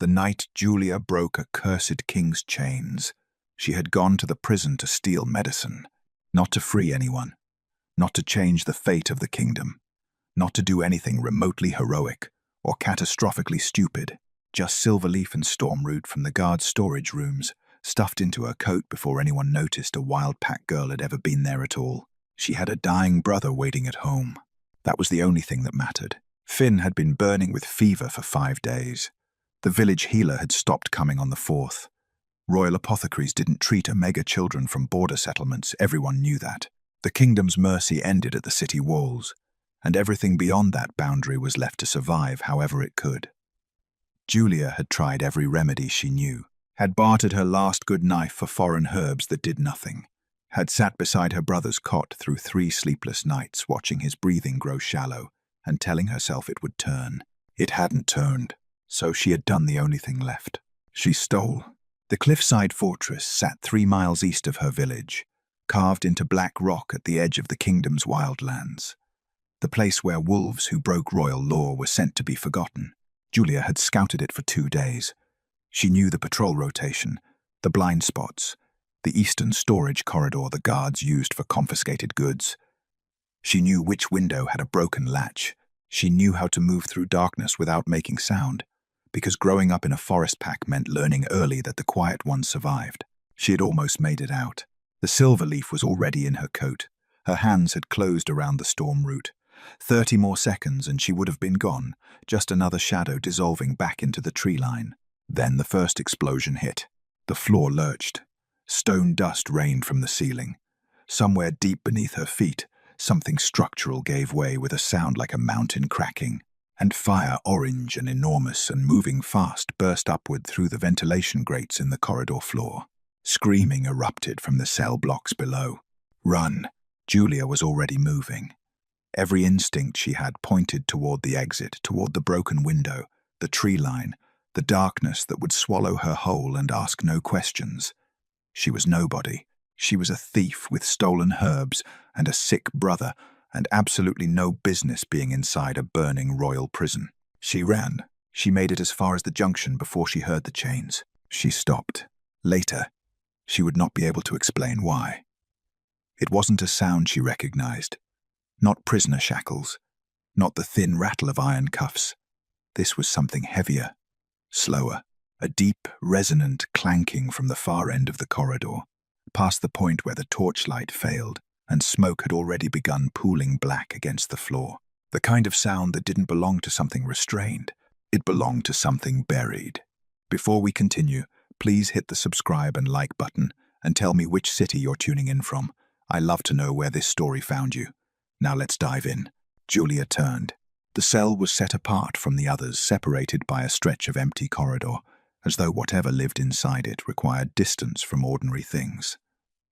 The night Julia broke a cursed king's chains. She had gone to the prison to steal medicine, not to free anyone, not to change the fate of the kingdom, not to do anything remotely heroic or catastrophically stupid, just Silverleaf and Stormroot from the guards' storage rooms, stuffed into her coat before anyone noticed a wild pack girl had ever been there at all. She had a dying brother waiting at home. That was the only thing that mattered. Finn had been burning with fever for 5 days. The village healer had stopped coming on the 4th. Royal apothecaries didn't treat Omega children from border settlements, everyone knew that. The kingdom's mercy ended at the city walls, and everything beyond that boundary was left to survive however it could. Julia had tried every remedy she knew, had bartered her last good knife for foreign herbs that did nothing, had sat beside her brother's cot through 3 sleepless nights watching his breathing grow shallow and telling herself it would turn. It hadn't turned, so she had done the only thing left. She stole. The cliffside fortress sat 3 miles east of her village, carved into black rock at the edge of the kingdom's wildlands. The place where wolves who broke royal law were sent to be forgotten. Julia had scouted it for 2 days. She knew the patrol rotation, the blind spots, the eastern storage corridor the guards used for confiscated goods. She knew which window had a broken latch. She knew how to move through darkness without making sound, because growing up in a forest pack meant learning early that the quiet ones survived. She had almost made it out. The Silverleaf was already in her coat. Her hands had closed around the Stormroot. 30 more seconds and she would have been gone, just another shadow dissolving back into the tree line. Then the first explosion hit. The floor lurched. Stone dust rained from the ceiling. Somewhere deep beneath her feet, something structural gave way with a sound like a mountain cracking, and fire, orange and enormous and moving fast, burst upward through the ventilation grates in the corridor floor. Screaming erupted from the cell blocks below. Run! Julia was already moving. Every instinct she had pointed toward the exit, toward the broken window, the tree line, the darkness that would swallow her whole and ask no questions. She was nobody. She was a thief with stolen herbs and a sick brother, and absolutely no business being inside a burning royal prison. She ran. She made it as far as the junction before she heard the chains. She stopped. Later, she would not be able to explain why. It wasn't a sound she recognized. Not prisoner shackles, not the thin rattle of iron cuffs. This was something heavier, slower, a deep, resonant clanking from the far end of the corridor, past the point where the torchlight failed and smoke had already begun pooling black against the floor. The kind of sound that didn't belong to something restrained. It belonged to something buried. Before we continue, please hit the subscribe and like button and tell me which city you're tuning in from. I love to know where this story found you. Now let's dive in. Julia turned. The cell was set apart from the others, separated by a stretch of empty corridor, as though whatever lived inside it required distance from ordinary things.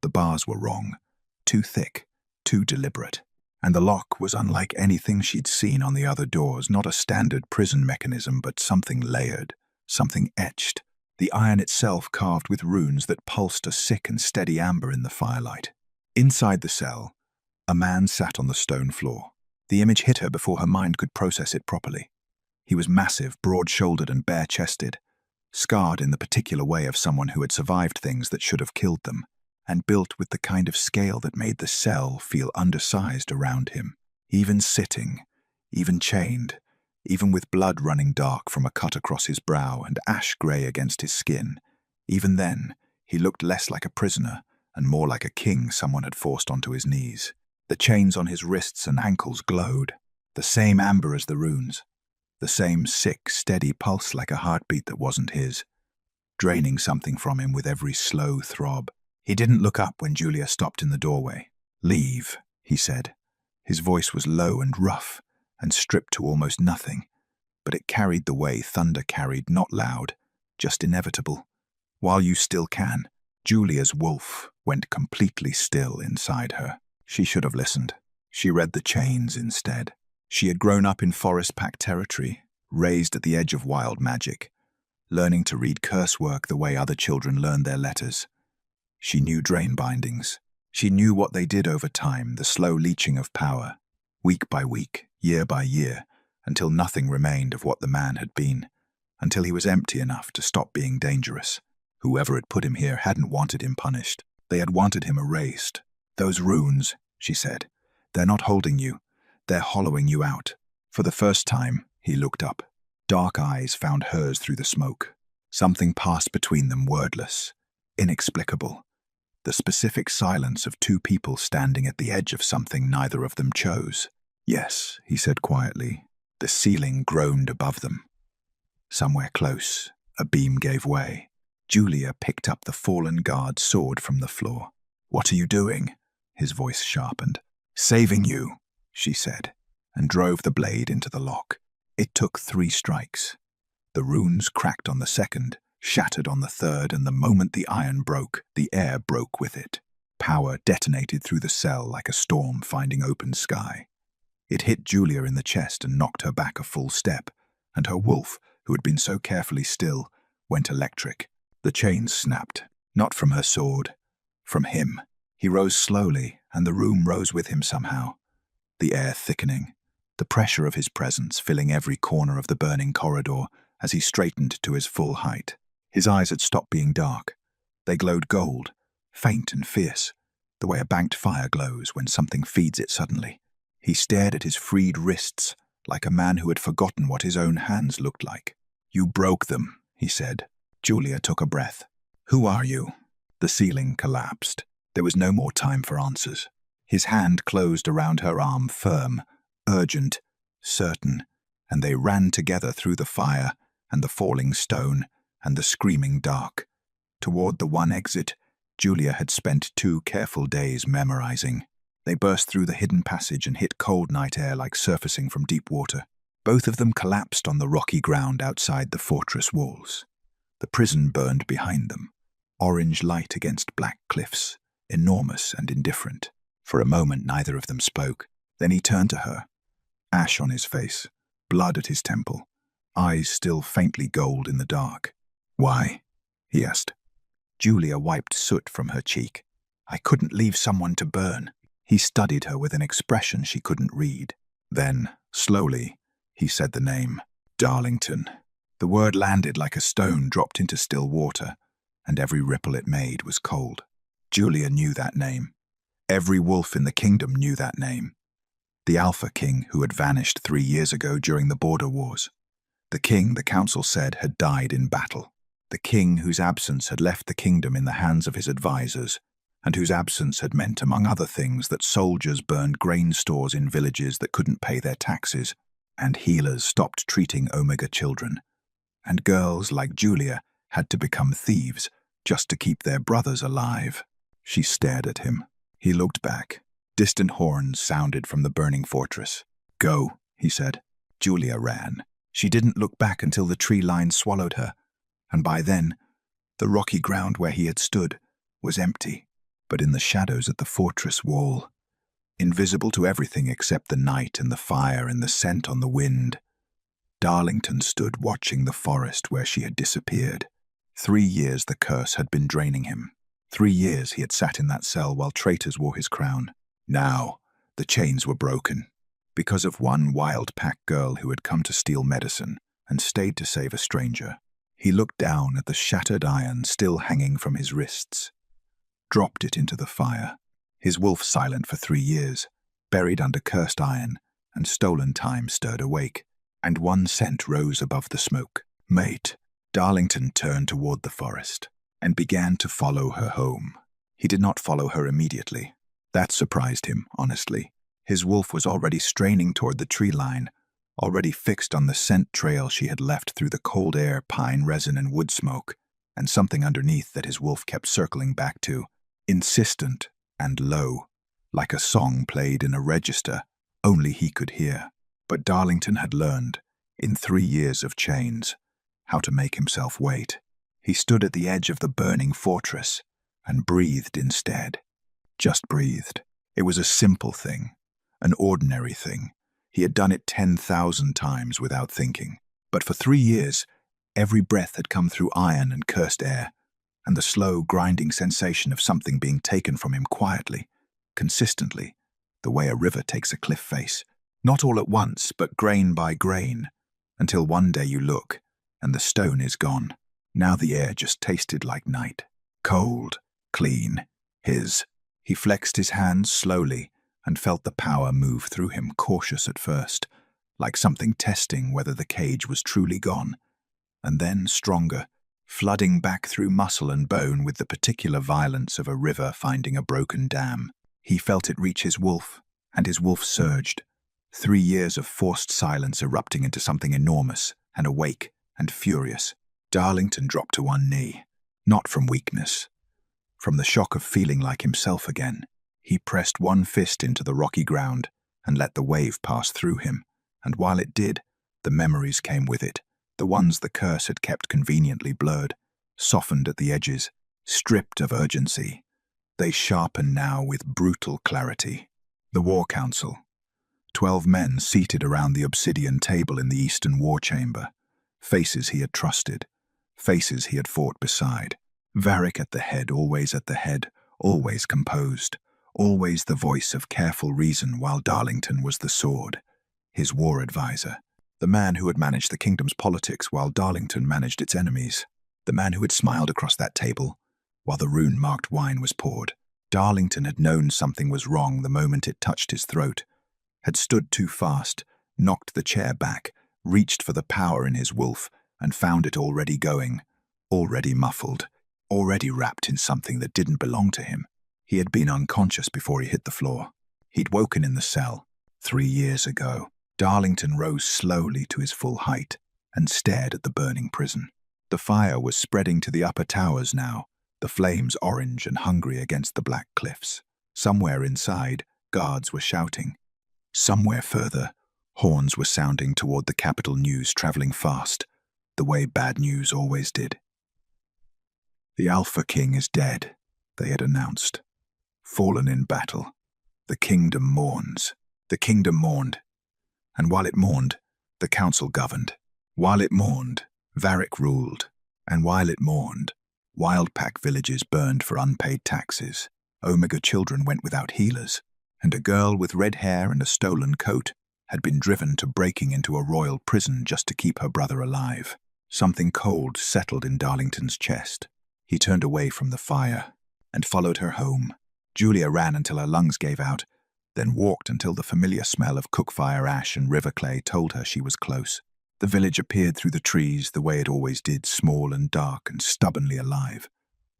The bars were wrong, too thick, too deliberate, and the lock was unlike anything she'd seen on the other doors, not a standard prison mechanism, but something layered, something etched, the iron itself carved with runes that pulsed a sick and steady amber in the firelight. Inside the cell, a man sat on the stone floor. The image hit her before her mind could process it properly. He was massive, broad-shouldered and bare-chested, scarred in the particular way of someone who had survived things that should have killed them, and built with the kind of scale that made the cell feel undersized around him. Even sitting, even chained, even with blood running dark from a cut across his brow and ash-grey against his skin, even then, he looked less like a prisoner and more like a king someone had forced onto his knees. The chains on his wrists and ankles glowed, the same amber as the runes, the same sick, steady pulse like a heartbeat that wasn't his, draining something from him with every slow throb. He didn't look up when Julia stopped in the doorway. "Leave," he said. His voice was low and rough and stripped to almost nothing, but it carried the way thunder carried, not loud, just inevitable. "While you still can." Julia's wolf went completely still inside her. She should have listened. She read the chains instead. She had grown up in forest pack territory, raised at the edge of wild magic, learning to read curse work the way other children learned their letters. She knew drain bindings. She knew what they did over time, the slow leaching of power, week by week, year by year, until nothing remained of what the man had been. until he was empty enough to stop being dangerous. Whoever had put him here hadn't wanted him punished. They had wanted him erased. "Those runes," she said, "they're not holding you. They're hollowing you out." For the first time, he looked up. Dark eyes found hers through the smoke. Something passed between them, wordless, inexplicable. The specific silence of two people standing at the edge of something neither of them chose. "Yes," he said quietly. The ceiling groaned above them. Somewhere close, a beam gave way. Julia picked up the fallen guard's sword from the floor. "What are you doing?" His voice sharpened. "Saving you," she said, and drove the blade into the lock. It took 3 strikes. The runes cracked on the second, shattered on the third, and the moment the iron broke, the air broke with it. Power detonated through the cell like a storm finding open sky. It hit Julia in the chest and knocked her back a full step, and her wolf, who had been so carefully still, went electric. The chains snapped, not from her sword, from him. He rose slowly, and the room rose with him somehow, the air thickening, the pressure of his presence filling every corner of the burning corridor as he straightened to his full height. His eyes had stopped being dark. They glowed gold, faint and fierce, the way a banked fire glows when something feeds it suddenly. He stared at his freed wrists like a man who had forgotten what his own hands looked like. "You broke them," he said. Julia took a breath. "Who are you?" The ceiling collapsed. There was no more time for answers. His hand closed around her arm, firm, urgent, certain, and they ran together through the fire and the falling stone and the screaming dark, toward the one exit Julia had spent 2 careful days memorizing. They burst through the hidden passage and hit cold night air like surfacing from deep water. Both of them collapsed on the rocky ground outside the fortress walls. The prison burned behind them, orange light against black cliffs, enormous and indifferent. For a moment neither of them spoke. Then he turned to her, ash on his face, blood at his temple, eyes still faintly gold in the dark. "Why?" he asked. Julia wiped soot from her cheek. "I couldn't leave someone to burn." He studied her with an expression she couldn't read. Then, slowly, he said the name, Darlington. The word landed like a stone dropped into still water, and every ripple it made was cold. Julia knew that name. Every wolf in the kingdom knew that name. The Alpha King who had vanished 3 years ago during the border wars. The king, the council said, had died in battle. The king whose absence had left the kingdom in the hands of his advisors, and whose absence had meant, among other things, that soldiers burned grain stores in villages that couldn't pay their taxes, and healers stopped treating Omega children, and girls like Julia had to become thieves just to keep their brothers alive. She stared at him. He looked back. Distant horns sounded from the burning fortress. "Go," he said. Julia ran. She didn't look back until the tree line swallowed her, and by then, the rocky ground where he had stood was empty. But in the shadows at the fortress wall, invisible to everything except the night and the fire and the scent on the wind, Darlington stood watching the forest where she had disappeared. 3 years the curse had been draining him. 3 years he had sat in that cell while traitors wore his crown. Now, the chains were broken, because of one wild pack girl who had come to steal medicine and stayed to save a stranger. He looked down at the shattered iron still hanging from his wrists, dropped it into the fire. His wolf silent for 3 years, buried under cursed iron, and stolen time stirred awake, and one scent rose above the smoke. "Mate." Darlington turned toward the forest and began to follow her home. He did not follow her immediately. That surprised him, honestly. His wolf was already straining toward the tree line, already fixed on the scent trail she had left through the cold air, pine resin, and wood smoke, and something underneath that his wolf kept circling back to, insistent and low, like a song played in a register only he could hear. But Darlington had learned, in 3 years of chains, how to make himself wait. He stood at the edge of the burning fortress and breathed instead. Just breathed. It was a simple thing, an ordinary thing. He had done it 10,000 times without thinking. But for 3 years, every breath had come through iron and cursed air, and the slow, grinding sensation of something being taken from him quietly, consistently, the way a river takes a cliff face. Not all at once, but grain by grain, until one day you look, and the stone is gone. Now the air just tasted like night. Cold, clean, his. He flexed his hands slowly and felt the power move through him, cautious at first, like something testing whether the cage was truly gone, and then stronger, flooding back through muscle and bone with the particular violence of a river finding a broken dam. He felt it reach his wolf, and his wolf surged. 3 years of forced silence erupting into something enormous and awake and furious. Darlington dropped to one knee, not from weakness, from the shock of feeling like himself again. He pressed one fist into the rocky ground and let the wave pass through him, and while it did, the memories came with it, the ones the curse had kept conveniently blurred, softened at the edges, stripped of urgency. They sharpened now with brutal clarity. The War Council. 12 men seated around the obsidian table in the Eastern War Chamber. Faces he had trusted. Faces he had fought beside. Varric at the head, always composed. Always the voice of careful reason, while Darlington was the sword. His war advisor. The man who had managed the kingdom's politics while Darlington managed its enemies. The man who had smiled across that table while the rune-marked wine was poured. Darlington had known something was wrong the moment it touched his throat, had stood too fast, knocked the chair back, reached for the power in his wolf, and found it already going, already muffled, already wrapped in something that didn't belong to him. He had been unconscious before he hit the floor. He'd woken in the cell 3 years ago. Darlington rose slowly to his full height and stared at the burning prison. The fire was spreading to the upper towers now, the flames orange and hungry against the black cliffs. Somewhere inside, guards were shouting. Somewhere further, horns were sounding toward the capital news, traveling fast, the way bad news always did. The Alpha King is dead, they had announced. Fallen in battle. The kingdom mourns. The kingdom mourned. And while it mourned, the council governed. While it mourned, Varric ruled. And while it mourned, Wildpack villages burned for unpaid taxes. Omega children went without healers. And a girl with red hair and a stolen coat had been driven to breaking into a royal prison just to keep her brother alive. Something cold settled in Darlington's chest. He turned away from the fire and followed her home. Julia ran until her lungs gave out, then walked until the familiar smell of cookfire ash and river clay told her she was close. The village appeared through the trees the way it always did, small and dark and stubbornly alive.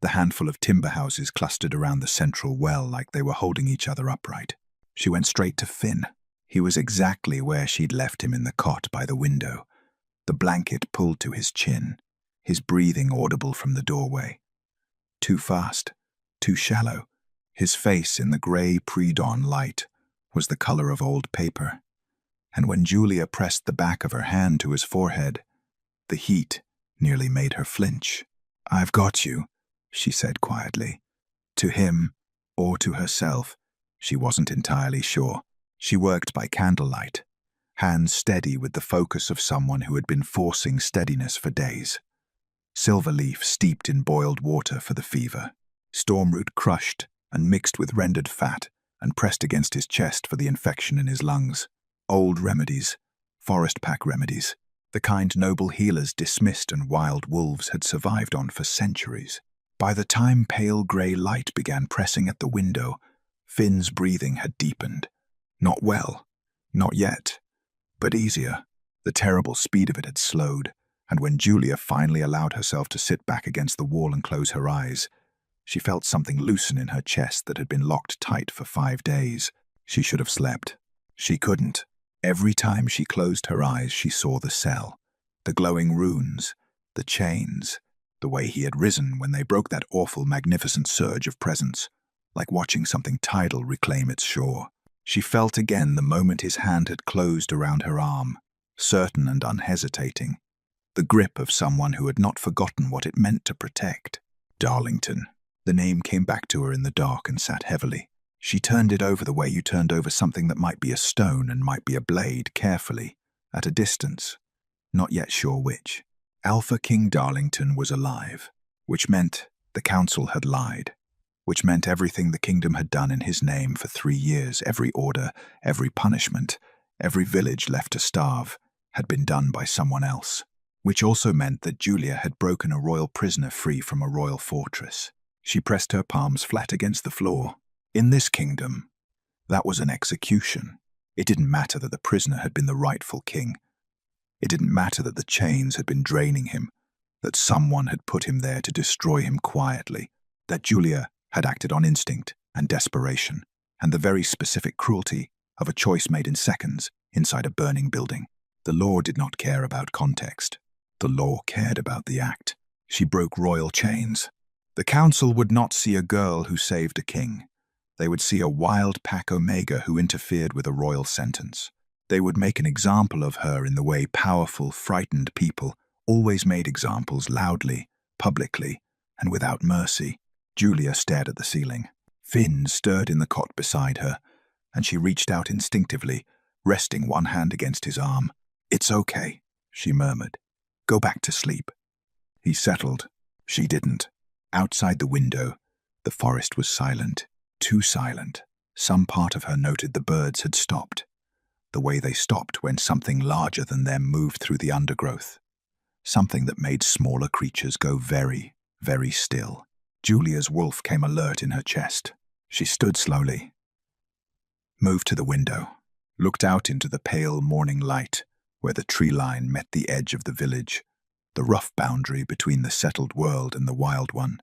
The handful of timber houses clustered around the central well like they were holding each other upright. She went straight to Finn. He was exactly where she'd left him in the cot by the window, the blanket pulled to his chin, his breathing audible from the doorway. Too fast, too shallow. His face in the grey pre-dawn light was the color of old paper, and when Julia pressed the back of her hand to his forehead, the heat nearly made her flinch. "I've got you," she said quietly. To him, or to herself, she wasn't entirely sure. She worked by candlelight, hands steady with the focus of someone who had been forcing steadiness for days. Silver leaf steeped in boiled water for the fever. Stormroot crushed and mixed with rendered fat and pressed against his chest for the infection in his lungs. Old remedies, forest pack remedies, the kind noble healers dismissed and wild wolves had survived on for centuries. By the time pale grey light began pressing at the window, Finn's breathing had deepened. Not well, not yet, but easier. The terrible speed of it had slowed, and when Julia finally allowed herself to sit back against the wall and close her eyes, she felt something loosen in her chest that had been locked tight for 5 days. She should have slept. She couldn't. Every time she closed her eyes, she saw the cell, the glowing runes, the chains, the way he had risen when they broke that awful, magnificent surge of presence, like watching something tidal reclaim its shore. She felt again the moment his hand had closed around her arm, certain and unhesitating, the grip of someone who had not forgotten what it meant to protect. Darlington. The name came back to her in the dark and sat heavily. She turned it over the way you turned over something that might be a stone and might be a blade, carefully, at a distance, not yet sure which. Alpha King Darlington was alive, which meant the council had lied, which meant everything the kingdom had done in his name for 3 years, every order, every punishment, every village left to starve, had been done by someone else. which also meant that Julia had broken a royal prisoner free from a royal fortress. She pressed her palms flat against the floor. In this kingdom, that was an execution. It didn't matter that the prisoner had been the rightful king. It didn't matter that the chains had been draining him, that someone had put him there to destroy him quietly, that Julia had acted on instinct and desperation, and the very specific cruelty of a choice made in seconds inside a burning building. The law did not care about context. The law cared about the act. She broke royal chains. The council would not see a girl who saved a king. They would see a wild pack omega who interfered with a royal sentence. They would make an example of her in the way powerful, frightened people always made examples loudly, publicly, and without mercy. Julia stared at the ceiling. Finn stirred in the cot beside her, and she reached out instinctively, resting one hand against his arm. "It's okay," she murmured. "Go back to sleep." He settled. She didn't. Outside the window, the forest was silent. Too silent. Some part of her noted the birds had stopped. The way they stopped when something larger than them moved through the undergrowth. Something that made smaller creatures go very, very still. Julia's wolf came alert in her chest. She stood slowly, moved to the window, looked out into the pale morning light where the tree line met the edge of the village, the rough boundary between the settled world and the wild one,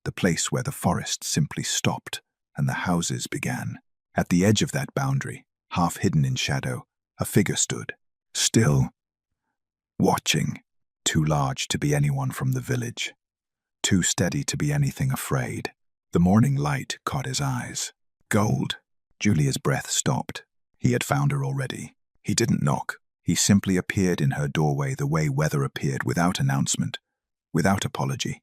the place where the forest simply stopped and the houses began. At the edge of that boundary, half hidden in shadow, a figure stood, still, watching, too large to be anyone from the village, too steady to be anything afraid. The morning light caught his eyes. Gold. Julia's breath stopped. He had found her already. He didn't knock. He simply appeared in her doorway the way weather appeared, without announcement, without apology,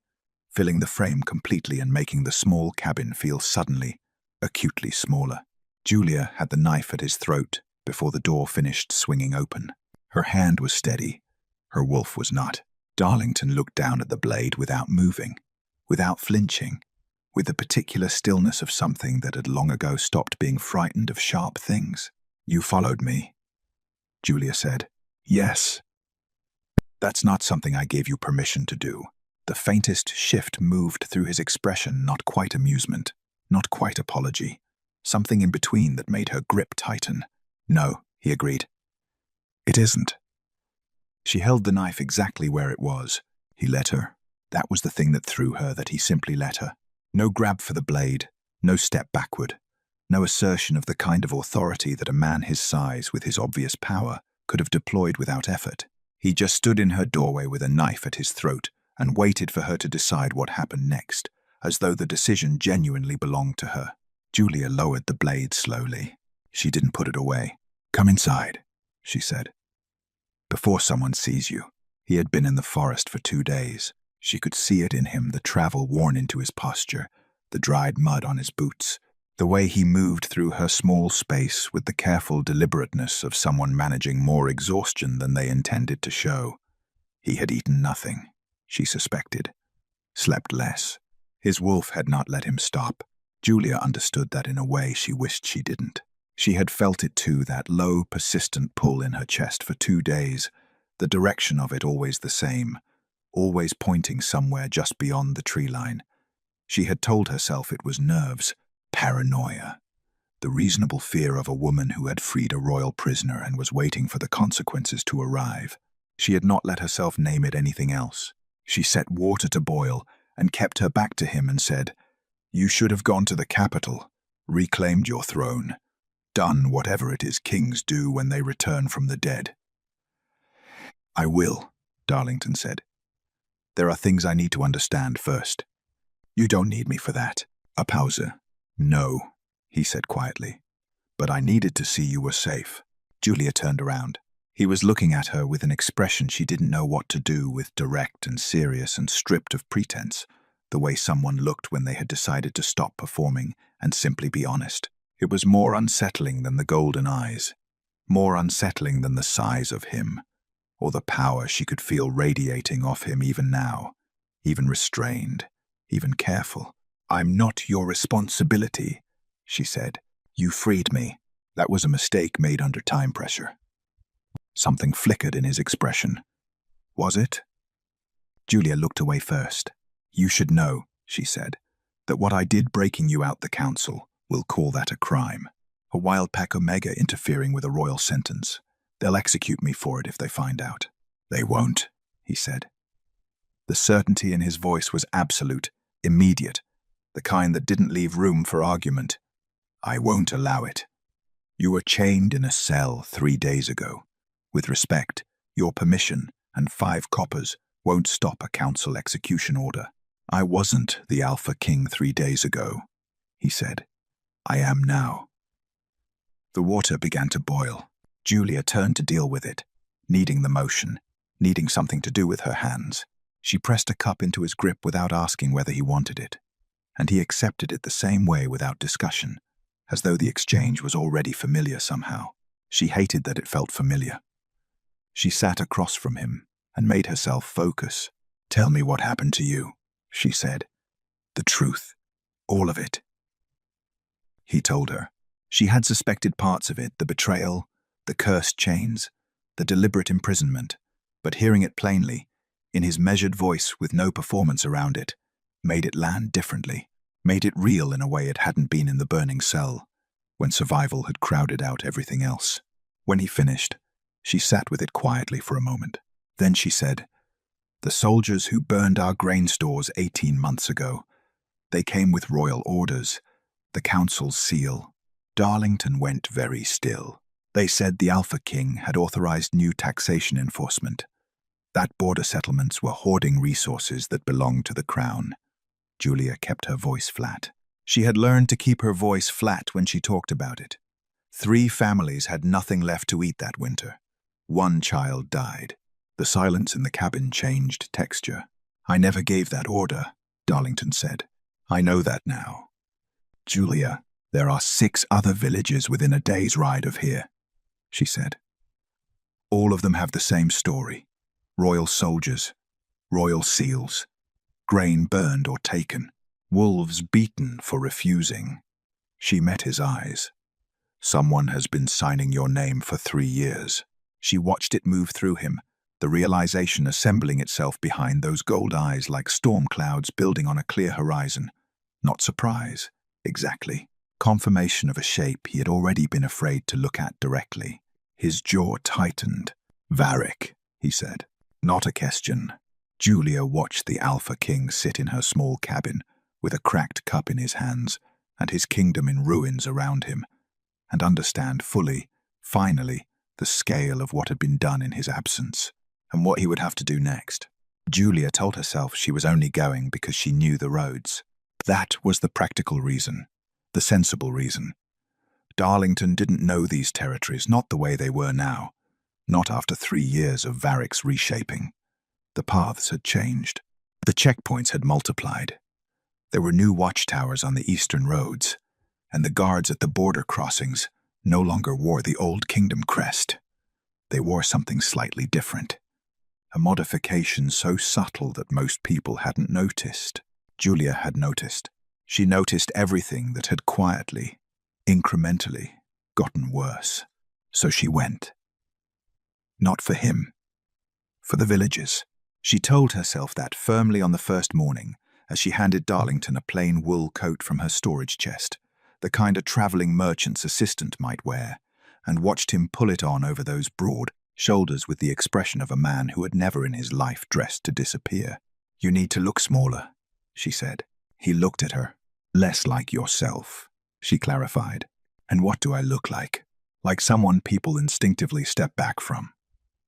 filling the frame completely and making the small cabin feel suddenly, acutely smaller. Julia had the knife at his throat before the door finished swinging open. Her hand was steady. Her wolf was not. Darlington looked down at the blade without moving, without flinching, with the particular stillness of something that had long ago stopped being frightened of sharp things. "You followed me," Julia said. "Yes." "That's not something I gave you permission to do." The faintest shift moved through his expression, not quite amusement, not quite apology, something in between that made her grip tighten. "No," he agreed. "It isn't." She held the knife exactly where it was. He let her. That was the thing that threw her, that he simply let her. No grab for the blade, no step backward, no assertion of the kind of authority that a man his size, with his obvious power, could have deployed without effort. He just stood in her doorway with a knife at his throat and waited for her to decide what happened next, as though the decision genuinely belonged to her. Julia lowered the blade slowly. She didn't put it away. "Come inside," she said. "Before someone sees you." He had been in the forest for 2 days. She could see it in him, the travel worn into his posture, the dried mud on his boots, the way he moved through her small space with the careful deliberateness of someone managing more exhaustion than they intended to show. He had eaten nothing, she suspected, slept less. His wolf had not let him stop. Julia understood that in a way she wished she didn't. She had felt it too, that low, persistent pull in her chest for 2 days, the direction of it always the same, always pointing somewhere just beyond the tree line. She had told herself it was nerves, paranoia, the reasonable fear of a woman who had freed a royal prisoner and was waiting for the consequences to arrive. She had not let herself name it anything else. She set water to boil and kept her back to him and said, "You should have gone to the capital, reclaimed your throne, done whatever it is kings do when they return from the dead." "I will," Darlington said. "There are things I need to understand first." "You don't need me for that." A pause. "No," he said quietly. "But I needed to see you were safe." Julia turned around. He was looking at her with an expression she didn't know what to do with, direct and serious and stripped of pretense, the way someone looked when they had decided to stop performing and simply be honest. It was more unsettling than the golden eyes, more unsettling than the size of him, or the power she could feel radiating off him even now, even restrained, even careful. "I'm not your responsibility," she said. "You freed me. That was a mistake made under time pressure." Something flickered in his expression. Was it? Julia looked away first. You should know, she said, that what I did breaking you out the council, we'll call that a crime. A wild pack Omega interfering with a royal sentence. They'll execute me for it if they find out. They won't, he said. The certainty in his voice was absolute, immediate, the kind that didn't leave room for argument. I won't allow it. You were chained in a cell 3 days ago. With respect, your permission and 5 coppers won't stop a council execution order. I wasn't the Alpha King 3 days ago, he said. I am now. The water began to boil. Julia turned to deal with it, needing the motion, needing something to do with her hands. She pressed a cup into his grip without asking whether he wanted it, and he accepted it the same way without discussion, as though the exchange was already familiar somehow. She hated that it felt familiar. She sat across from him and made herself focus. Tell me what happened to you, she said. The truth. All of it. He told her. She had suspected parts of it, the betrayal, the cursed chains, the deliberate imprisonment, but hearing it plainly, in his measured voice with no performance around it, made it land differently, made it real in a way it hadn't been in the burning cell, when survival had crowded out everything else. When he finished, she sat with it quietly for a moment. Then she said, the soldiers who burned our grain stores 18 months ago, they came with royal orders, the council's seal. Darlington went very still. They said the Alpha King had authorized new taxation enforcement, that border settlements were hoarding resources that belonged to the crown. Julia kept her voice flat. She had learned to keep her voice flat when she talked about it. 3 families had nothing left to eat that winter. 1 child died. The silence in the cabin changed texture. I never gave that order, Darlington said. I know that now. Julia, there are 6 other villages within a day's ride of here, she said. All of them have the same story. Royal soldiers, royal seals, grain burned or taken, wolves beaten for refusing. She met his eyes. Someone has been signing your name for 3 years. She watched it move through him, the realization assembling itself behind those gold eyes like storm clouds building on a clear horizon. Not surprise, exactly. Confirmation of a shape he had already been afraid to look at directly. His jaw tightened. Varric, he said. Not a question. Julia watched the Alpha King sit in her small cabin, with a cracked cup in his hands, and his kingdom in ruins around him, and understand fully, finally, the scale of what had been done in his absence, and what he would have to do next. Julia told herself she was only going because she knew the roads. That was the practical reason, the sensible reason. Darlington didn't know these territories, not the way they were now. Not after 3 years of Varric's reshaping. The paths had changed. The checkpoints had multiplied. There were new watchtowers on the eastern roads, and the guards at the border crossings no longer wore the old kingdom crest. They wore something slightly different. A modification so subtle that most people hadn't noticed. Julia had noticed. She noticed everything that had quietly, incrementally, gotten worse. So she went. Not for him. For the villages. She told herself that firmly on the first morning, as she handed Darlington a plain wool coat from her storage chest, the kind a traveling merchant's assistant might wear, and watched him pull it on over those broad shoulders with the expression of a man who had never in his life dressed to disappear. You need to look smaller, she said. He looked at her. Less like yourself, she clarified. And what do I look like? Like someone people instinctively step back from.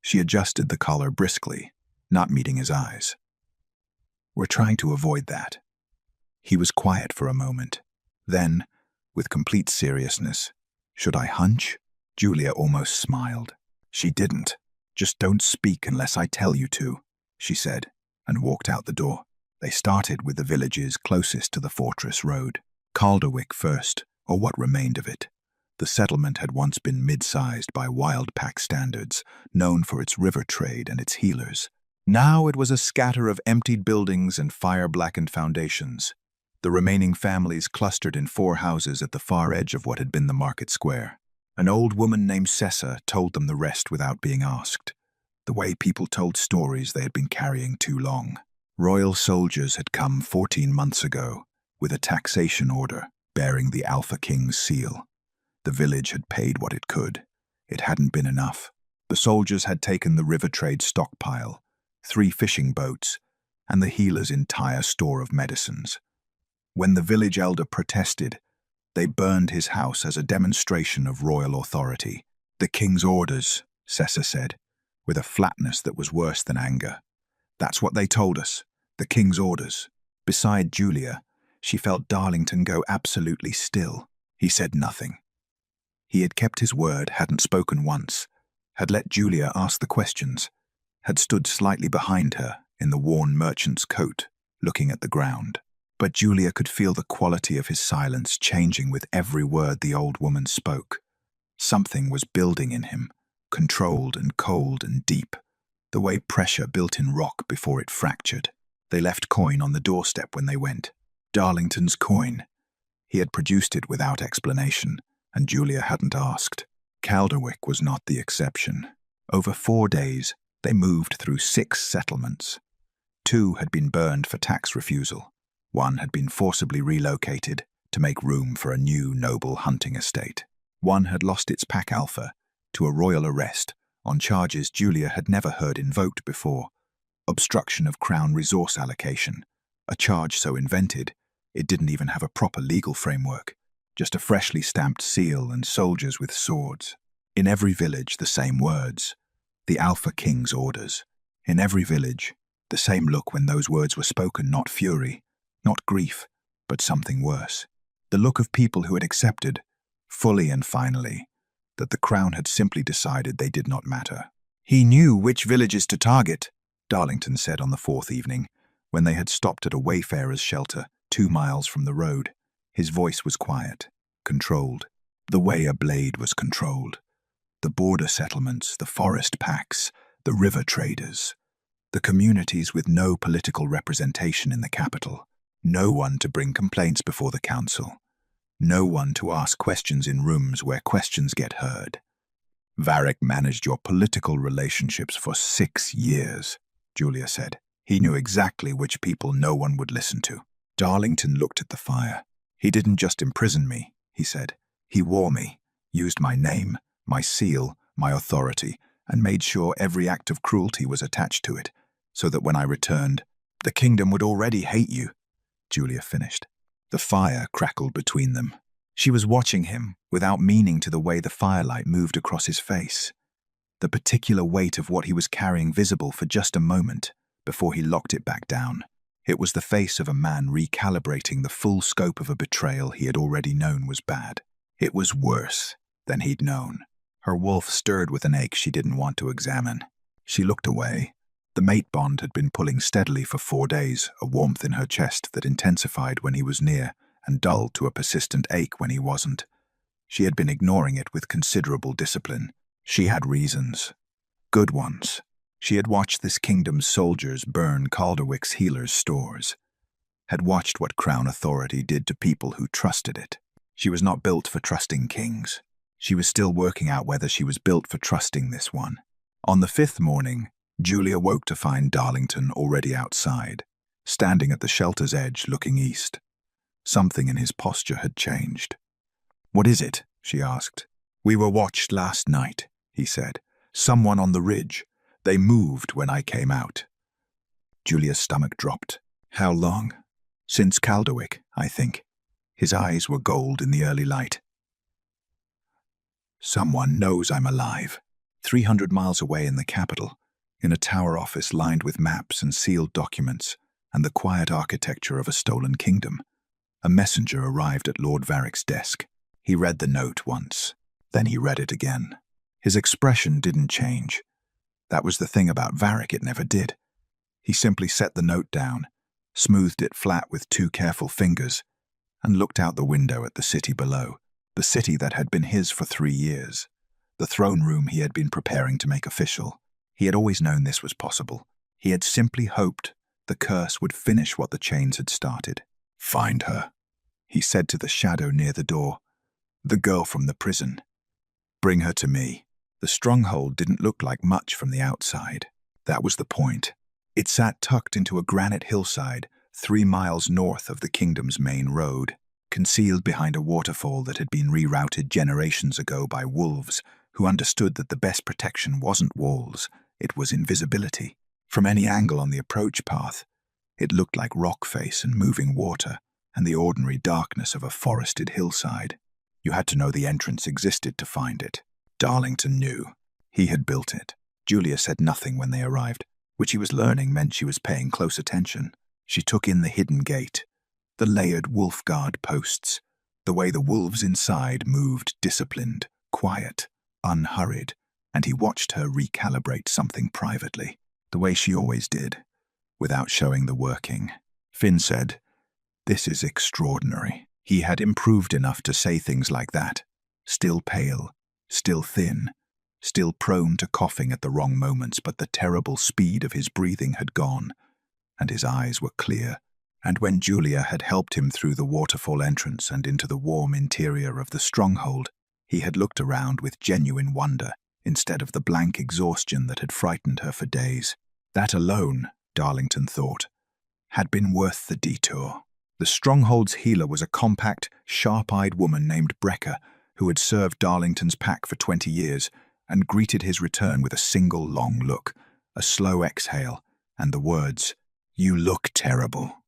She adjusted the collar briskly, not meeting his eyes. We're trying to avoid that. He was quiet for a moment. Then, with complete seriousness, should I hunch? Julia almost smiled. She didn't. Just don't speak unless I tell you to, she said, and walked out the door. They started with the villages closest to the fortress road. Calderwick first, or what remained of it. The settlement had once been mid-sized by wild pack standards, known for its river trade and its healers. Now it was a scatter of emptied buildings and fire-blackened foundations. The remaining families clustered in 4 houses at the far edge of what had been the market square. An old woman named Sessa told them the rest without being asked. the way people told stories they had been carrying too long. Royal soldiers had come 14 months ago with a taxation order bearing the Alpha King's seal. The village had paid what it could. It hadn't been enough. The soldiers had taken the river trade stockpile, 3 fishing boats, and the healer's entire store of medicines. When the village elder protested, they burned his house as a demonstration of royal authority. "The king's orders," Sessa said, with a flatness that was worse than anger. "That's what they told us, the king's orders." Beside Julia, she felt Darlington go absolutely still. He said nothing. He had kept his word, hadn't spoken once, had let Julia ask the questions, had stood slightly behind her in the worn merchant's coat, looking at the ground. But Julia could feel the quality of his silence changing with every word the old woman spoke. Something was building in him, controlled and cold and deep, the way pressure built in rock before it fractured. They left coin on the doorstep when they went. Darlington's coin. He had produced it without explanation, and Julia hadn't asked. Calderwick was not the exception. Over 4 days, they moved through 6 settlements. 2 had been burned for tax refusal. 1 had been forcibly relocated to make room for a new noble hunting estate. 1 had lost its pack alpha to a royal arrest on charges Julia had never heard invoked before: obstruction of crown resource allocation, a charge so invented it didn't even have a proper legal framework, just a freshly stamped seal and soldiers with swords. In every village, the same words: the Alpha King's orders. In every village, the same look when those words were spoken, not fury, not grief, but something worse. The look of people who had accepted, fully and finally, that the crown had simply decided they did not matter. "He knew which villages to target," Darlington said on the 4th evening, when they had stopped at a wayfarer's shelter 2 miles from the road. His voice was quiet, controlled, the way a blade was controlled. The border settlements, the forest packs, the river traders, the communities with no political representation in the capital. No one to bring complaints before the council. No one to ask questions in rooms where questions get heard. "Varric managed your political relationships for 6 years, Julia said. "He knew exactly which people no one would listen to." Darlington looked at the fire. "He didn't just imprison me," he said. "He wore me, used my name, my seal, my authority, and made sure every act of cruelty was attached to it, so that when I returned, the kingdom would already hate you," Julia finished. The fire crackled between them. She was watching him, without meaning, to the way the firelight moved across his face, the particular weight of what he was carrying visible for just a moment before he locked it back down. It was the face of a man recalibrating the full scope of a betrayal he had already known was bad. It was worse than he'd known. Her wolf stirred with an ache she didn't want to examine. She looked away. The mate bond had been pulling steadily for 4 days, a warmth in her chest that intensified when he was near and dulled to a persistent ache when he wasn't. She had been ignoring it with considerable discipline. She had reasons. Good ones. She had watched this kingdom's soldiers burn Calderwick's healers' stores, had watched what crown authority did to people who trusted it. She was not built for trusting kings. She was still working out whether she was built for trusting this one. On the 5th morning, Julia woke to find Darlington already outside, standing at the shelter's edge looking east. Something in his posture had changed. "What is it?" she asked. "We were watched last night," he said. "Someone on the ridge. They moved when I came out." Julia's stomach dropped. "How long?" "Since Calderwick, I think." His eyes were gold in the early light. "Someone knows I'm alive." 300 miles away in the capital, in a tower office lined with maps and sealed documents and the quiet architecture of a stolen kingdom, a messenger arrived at Lord Varric's desk. He read the note once, then he read it again. His expression didn't change. That was the thing about Varric, it never did. He simply set the note down, smoothed it flat with 2 careful fingers, and looked out the window at the city below, the city that had been his for 3 years, the throne room he had been preparing to make official. He had always known this was possible. He had simply hoped the curse would finish what the chains had started. "Find her," he said to the shadow near the door. "The girl from the prison. Bring her to me." The stronghold didn't look like much from the outside. That was the point. It sat tucked into a granite hillside 3 miles north of the kingdom's main road, concealed behind a waterfall that had been rerouted generations ago by wolves who understood that the best protection wasn't walls, it was invisibility. From any angle on the approach path, it looked like rock face and moving water and the ordinary darkness of a forested hillside. You had to know the entrance existed to find it. Darlington knew. He had built it. Julia said nothing when they arrived, which he was learning meant she was paying close attention. She took in the hidden gate, the layered wolf guard posts, the way the wolves inside moved disciplined, quiet, unhurried, and he watched her recalibrate something privately, the way she always did, without showing the working. Finn said, "This is extraordinary." He had improved enough to say things like that. Still pale, still thin, still prone to coughing at the wrong moments, but the terrible speed of his breathing had gone, and his eyes were clear. And when Julia had helped him through the waterfall entrance and into the warm interior of the stronghold, he had looked around with genuine wonder, instead of the blank exhaustion that had frightened her for days. That alone, Darlington thought, had been worth the detour. The stronghold's healer was a compact, sharp-eyed woman named Brecca, who had served Darlington's pack for 20 years and greeted his return with a single long look, a slow exhale, and the words, "You look terrible."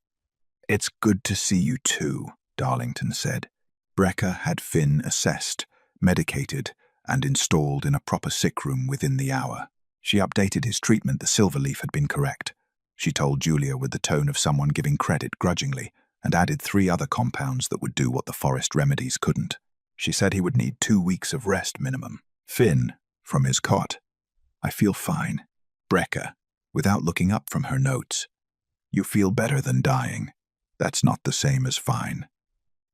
"It's good to see you too," Darlington said. Brecca had Finn assessed, medicated, and installed in a proper sick room within the hour. She updated his treatment. The silver leaf had been correct, she told Julia with the tone of someone giving credit grudgingly, and added 3 other compounds that would do what the forest remedies couldn't. She said he would need 2 weeks of rest minimum. Finn, from his cot, "I feel fine." Brecca, without looking up from her notes, "You feel better than dying. That's not the same as fine."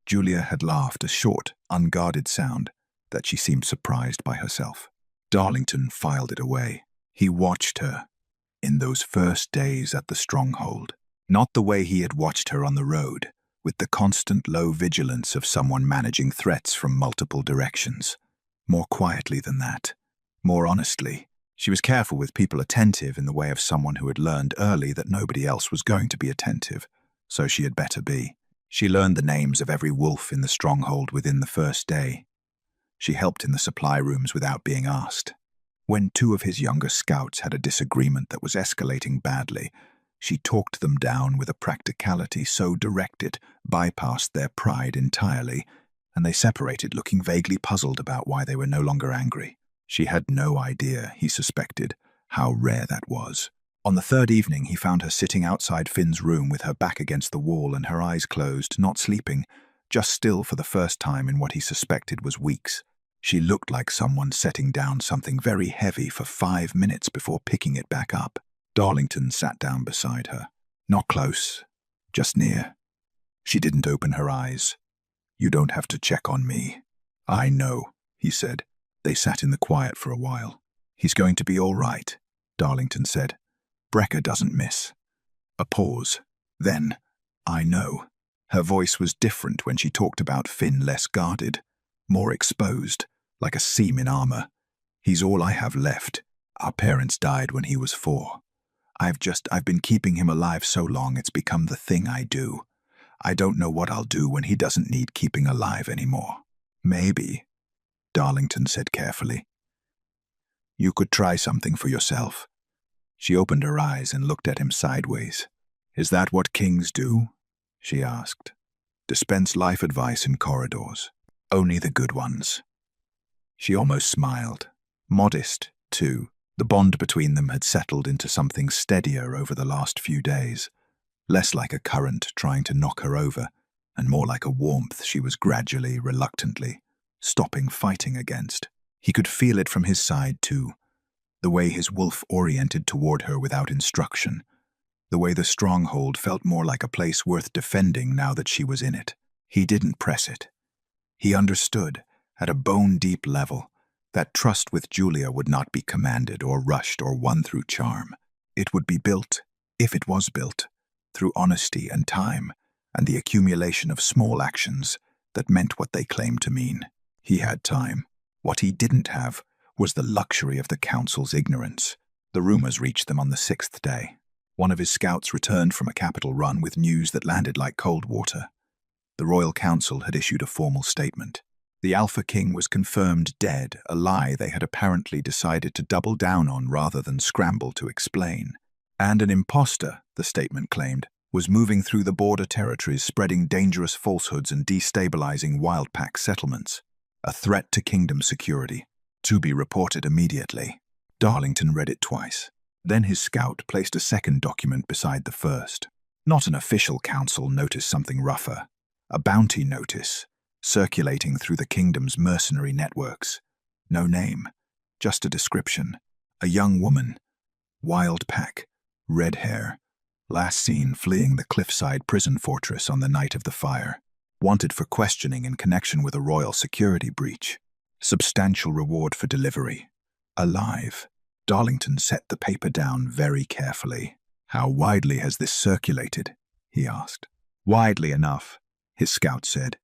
Julia had laughed, a short, unguarded sound that she seemed surprised by herself. Darlington filed it away. He watched her in those first days at the stronghold. Not the way he had watched her on the road, with the constant low vigilance of someone managing threats from multiple directions. More quietly than that. More honestly. She was careful with people attentive in the way of someone who had learned early that nobody else was going to be attentive, so she had better be. She learned the names of every wolf in the stronghold within the first day. She helped in the supply rooms without being asked. When 2 of his younger scouts had a disagreement that was escalating badly, she talked them down with a practicality so direct it bypassed their pride entirely, and they separated looking vaguely puzzled about why they were no longer angry. She had no idea, he suspected, how rare that was. On the 3rd evening, he found her sitting outside Finn's room with her back against the wall and her eyes closed, not sleeping, just still for the first time in what he suspected was weeks. She looked like someone setting down something very heavy for 5 minutes before picking it back up. Darlington sat down beside her. Not close, just near. She didn't open her eyes. "You don't have to check on me." "I know," he said. They sat in the quiet for a while. "He's going to be all right," Darlington said. "Brecca doesn't miss." A pause. Then, "I know." Her voice was different when she talked about Finn, less guarded, more exposed, like a seam in armor. "He's all I have left. Our parents died when he was 4. I've been keeping him alive so long it's become the thing I do. I don't know what I'll do when he doesn't need keeping alive anymore." "Maybe," Darlington said carefully, "you could try something for yourself." She opened her eyes and looked at him sideways. "Is that what kings do?" she asked. "Dispense life advice in corridors. Only the good ones." She almost smiled. Modest, too. The bond between them had settled into something steadier over the last few days, less like a current trying to knock her over, and more like a warmth she was gradually, reluctantly, stopping fighting against. He could feel it from his side, too, the way his wolf oriented toward her without instruction, the way the stronghold felt more like a place worth defending now that she was in it. He didn't press it. He understood, at a bone-deep level, that trust with Julia would not be commanded or rushed or won through charm. It would be built, if it was built, through honesty and time, and the accumulation of small actions that meant what they claimed to mean. He had time. What he didn't have was the luxury of the council's ignorance. The rumors reached them on the 6th day. One of his scouts returned from a capital run with news that landed like cold water. The Royal Council had issued a formal statement. The Alpha King was confirmed dead, a lie they had apparently decided to double down on rather than scramble to explain. And an imposter, the statement claimed, was moving through the border territories spreading dangerous falsehoods and destabilizing Wildpack settlements. A threat to kingdom security, to be reported immediately. Darlington read it twice. Then his scout placed a second document beside the first. Not an official council notice, something rougher. A bounty notice, circulating through the kingdom's mercenary networks. No name, just a description. A young woman, Wildpack, red hair, last seen fleeing the cliffside prison fortress on the night of the fire. Wanted for questioning in connection with a royal security breach. Substantial reward for delivery. Alive. Darlington set the paper down very carefully. "How widely has this circulated?" he asked. "Widely enough," his scout said.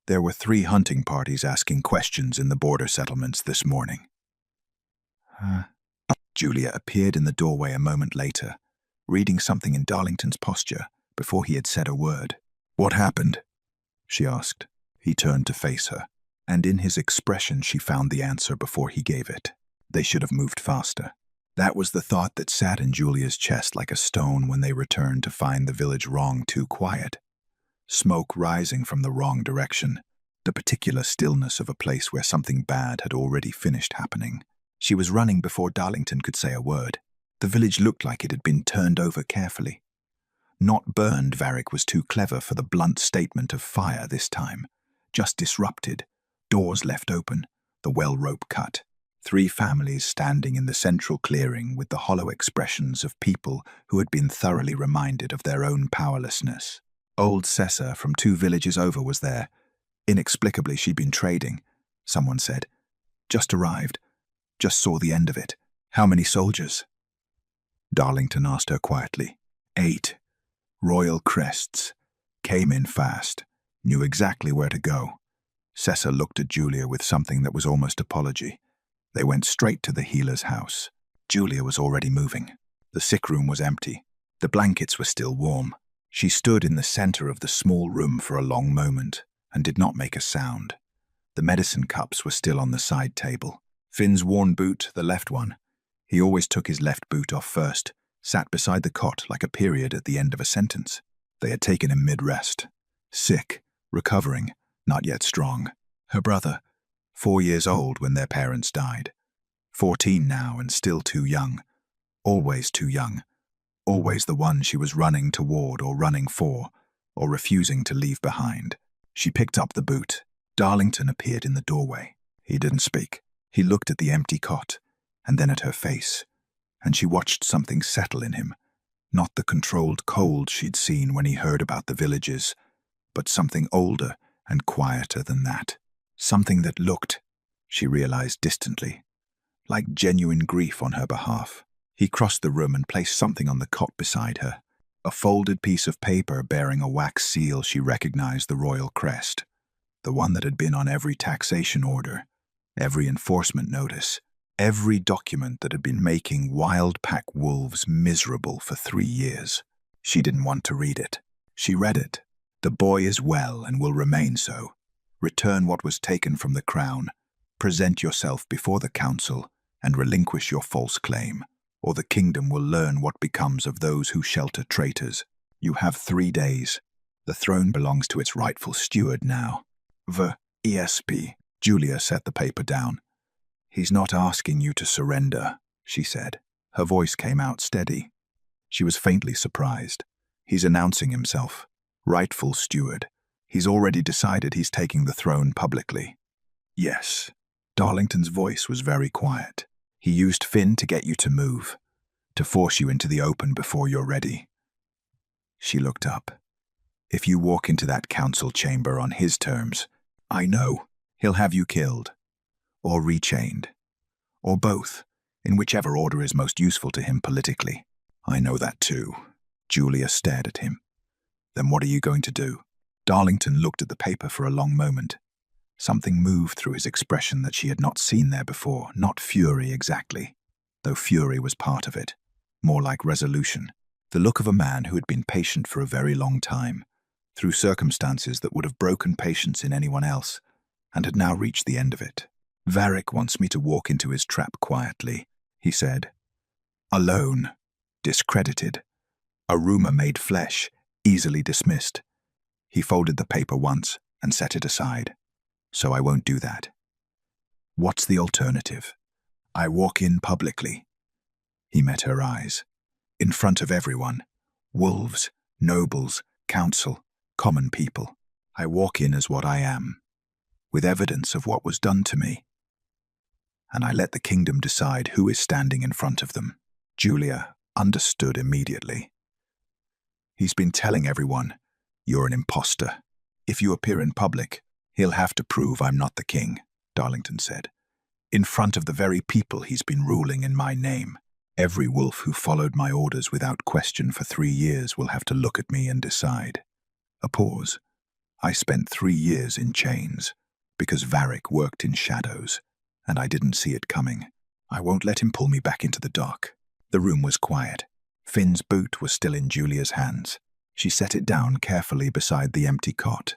"There were 3 hunting parties asking questions in the border settlements this morning." Julia appeared in the doorway a moment later, reading something in Darlington's posture before he had said a word. "What happened?" she asked. He turned to face her, and in his expression she found the answer before he gave it. They should have moved faster. That was the thought that sat in Julia's chest like a stone when they returned to find the village too quiet. Smoke rising from the wrong direction, the particular stillness of a place where something bad had already finished happening. She was running before Darlington could say a word. The village looked like it had been turned over carefully. Not burned, Varric was too clever for the blunt statement of fire this time. Just disrupted, doors left open, the well rope cut. 3 families standing in the central clearing with the hollow expressions of people who had been thoroughly reminded of their own powerlessness. Old Cessa from 2 villages over was there. Inexplicably, she'd been trading. Someone said, "Just arrived. Just saw the end of it." "How many soldiers?" Darlington asked her quietly. 8. Royal crests. Came in fast. Knew exactly where to go. Cessa looked at Julia with something that was almost apology. They went straight to the healer's house. Julia was already moving. The sick room was empty. The blankets were still warm. She stood in the center of the small room for a long moment and did not make a sound. The medicine cups were still on the side table. Finn's worn boot, the left one. He always took his left boot off first, sat beside the cot like a period at the end of a sentence. They had taken him mid-rest. Sick, recovering, not yet strong. Her brother, 4 years old when their parents died. 14 now and still too young. Always too young. Always the one she was running toward or running for, or refusing to leave behind. She picked up the boot. Darlington appeared in the doorway. He didn't speak. He looked at the empty cot, and then at her face, and she watched something settle in him. Not the controlled cold she'd seen when he heard about the villages, but something older and quieter than that. Something that looked, she realized distantly, like genuine grief on her behalf. He crossed the room and placed something on the cot beside her. A folded piece of paper bearing a wax seal she recognized the royal crest, the one that had been on every taxation order, every enforcement notice, every document that had been making Wildpack wolves miserable for 3 years. She didn't want to read it. She read it. "The boy is well and will remain so. Return what was taken from the crown. Present yourself before the council and relinquish your false claim, or the kingdom will learn what becomes of those who shelter traitors. You have 3 days. The throne belongs to its rightful steward now. ESP. Julia set the paper down. "He's not asking you to surrender," she said. Her voice came out steady. She was faintly surprised. "He's announcing himself. Rightful steward. He's already decided he's taking the throne publicly." "Yes." Darlington's voice was very quiet. "He used Finn to get you to move, to force you into the open before you're ready." She looked up. "If you walk into that council chamber on his terms, I know he'll have you killed, or rechained, or both, in whichever order is most useful to him politically. I know that too." Julia stared at him. "Then what are you going to do?" Darlington looked at the paper for a long moment. Something moved through his expression that she had not seen there before, not fury exactly, though fury was part of it, more like resolution. The look of a man who had been patient for a very long time, through circumstances that would have broken patience in anyone else, and had now reached the end of it. "Varric wants me to walk into his trap quietly," he said. "Alone, discredited, a rumor made flesh, easily dismissed." He folded the paper once and set it aside. "So I won't do that." "What's the alternative?" "I walk in publicly." He met her eyes. "In front of everyone. Wolves, nobles, council, common people. I walk in as what I am, with evidence of what was done to me. And I let the kingdom decide who is standing in front of them." Julia understood immediately. "He's been telling everyone, you're an imposter. If you appear in public, he'll have to prove I'm not the king," Darlington said. "In front of the very people he's been ruling in my name. Every wolf who followed my orders without question for 3 years will have to look at me and decide." A pause. "I spent 3 years in chains, because Varric worked in shadows, and I didn't see it coming. I won't let him pull me back into the dark." The room was quiet. Finn's boot was still in Julia's hands. She set it down carefully beside the empty cot,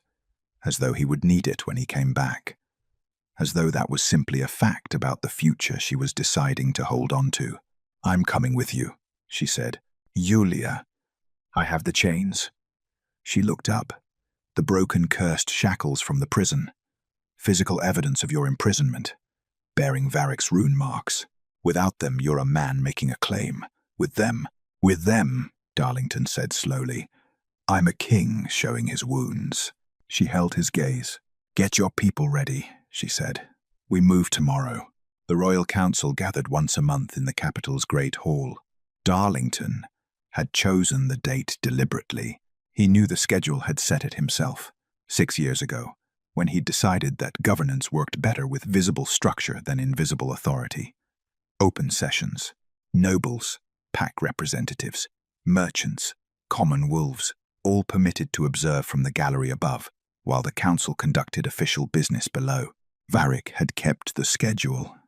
as though he would need it when he came back, as though that was simply a fact about the future she was deciding to hold on to. "I'm coming with you," she said. "Julia, I have the chains." She looked up. "The broken, cursed shackles from the prison. Physical evidence of your imprisonment, bearing Varric's rune marks. Without them, you're a man making a claim. With them, Darlington said slowly, I'm a king showing his wounds." She held his gaze. "Get your people ready," she said. "We move tomorrow." The Royal Council gathered once a month in the capital's great hall. Darlington had chosen the date deliberately. He knew the schedule had set it himself, 6 years ago, when he'd decided that governance worked better with visible structure than invisible authority. Open sessions, nobles, pack representatives, merchants, common wolves, all permitted to observe from the gallery above, while the council conducted official business below. Varric had kept the schedule.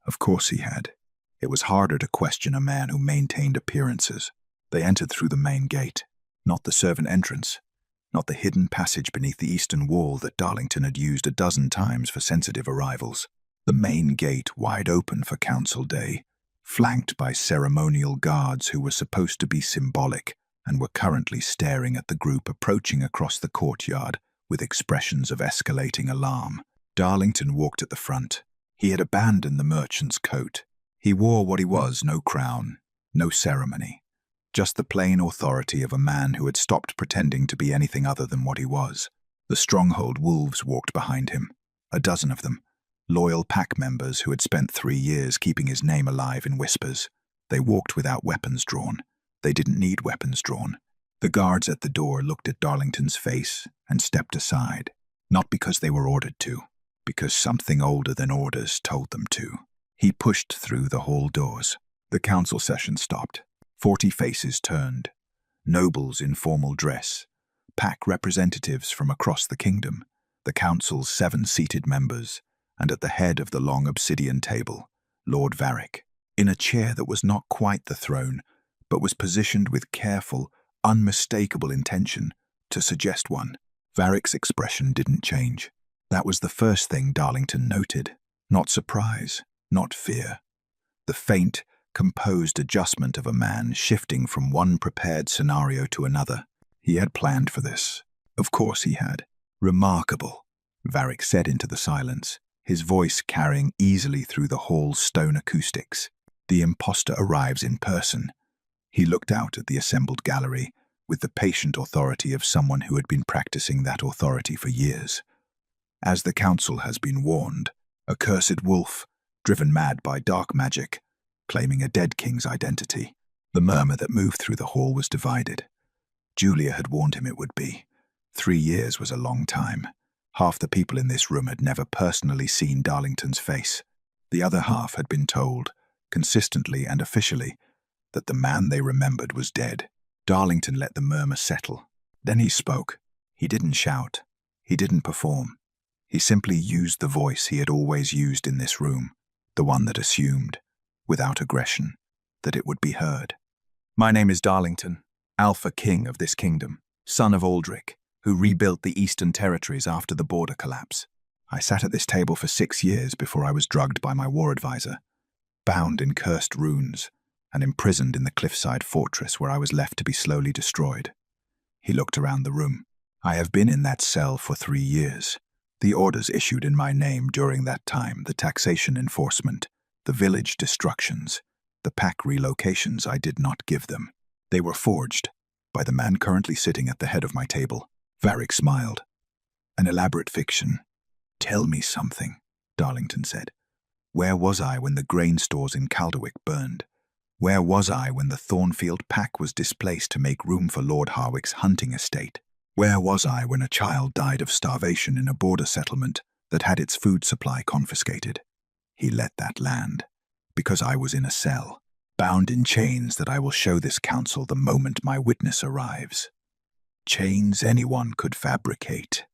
Of course he had. It was harder to question a man who maintained appearances. They entered through the main gate, not the servant entrance, not the hidden passage beneath the eastern wall that Darlington had used a dozen times for sensitive arrivals. The main gate wide open for council day, flanked by ceremonial guards who were supposed to be symbolic and were currently staring at the group approaching across the courtyard with expressions of escalating alarm. Darlington walked at the front. He had abandoned the merchant's coat. He wore what he was, no crown, no ceremony, just the plain authority of a man who had stopped pretending to be anything other than what he was. The stronghold wolves walked behind him, a dozen of them, loyal pack members who had spent 3 years keeping his name alive in whispers. They walked without weapons drawn. They didn't need weapons drawn. The guards at the door looked at Darlington's face and stepped aside, not because they were ordered to, because something older than orders told them to. He pushed through the hall doors. The council session stopped. 40 faces turned. Nobles in formal dress, pack representatives from across the kingdom, the council's 7 seated members, and at the head of the long obsidian table, Lord Varric, in a chair that was not quite the throne, but was positioned with careful, unmistakable intention to suggest one. Varric's expression didn't change. That was the first thing Darlington noted. Not surprise, not fear. The faint, composed adjustment of a man shifting from one prepared scenario to another. He had planned for this. Of course he had. "Remarkable," Varric said into the silence, his voice carrying easily through the hall's stone acoustics. "The imposter arrives in person." He looked out at the assembled gallery with the patient authority of someone who had been practicing that authority for years. "As the council has been warned, a cursed wolf, driven mad by dark magic, claiming a dead king's identity." The murmur that moved through the hall was divided. Julia had warned him it would be. 3 years was a long time. Half the people in this room had never personally seen Darlington's face. The other half had been told, consistently and officially, that the man they remembered was dead. Darlington let the murmur settle. Then he spoke. He didn't shout. He didn't perform. He simply used the voice he had always used in this room, the one that assumed, without aggression, that it would be heard. "My name is Darlington, Alpha King of this kingdom, son of Aldrich, who rebuilt the Eastern Territories after the border collapse. I sat at this table for 6 years before I was drugged by my war advisor, bound in cursed runes, and imprisoned in the cliffside fortress where I was left to be slowly destroyed." He looked around the room. "I have been in that cell for 3 years. The orders issued in my name during that time, the taxation enforcement, the village destructions, the pack relocations I did not give them. They were forged by the man currently sitting at the head of my table." Varric smiled. "An elaborate fiction. Tell me something," Darlington said. "Where was I when the grain stores in Calderwick burned? Where was I when the Thornfield pack was displaced to make room for Lord Harwick's hunting estate? Where was I when a child died of starvation in a border settlement that had its food supply confiscated? He let that land, because I was in a cell, bound in chains that I will show this council the moment my witness arrives. Chains anyone could fabricate.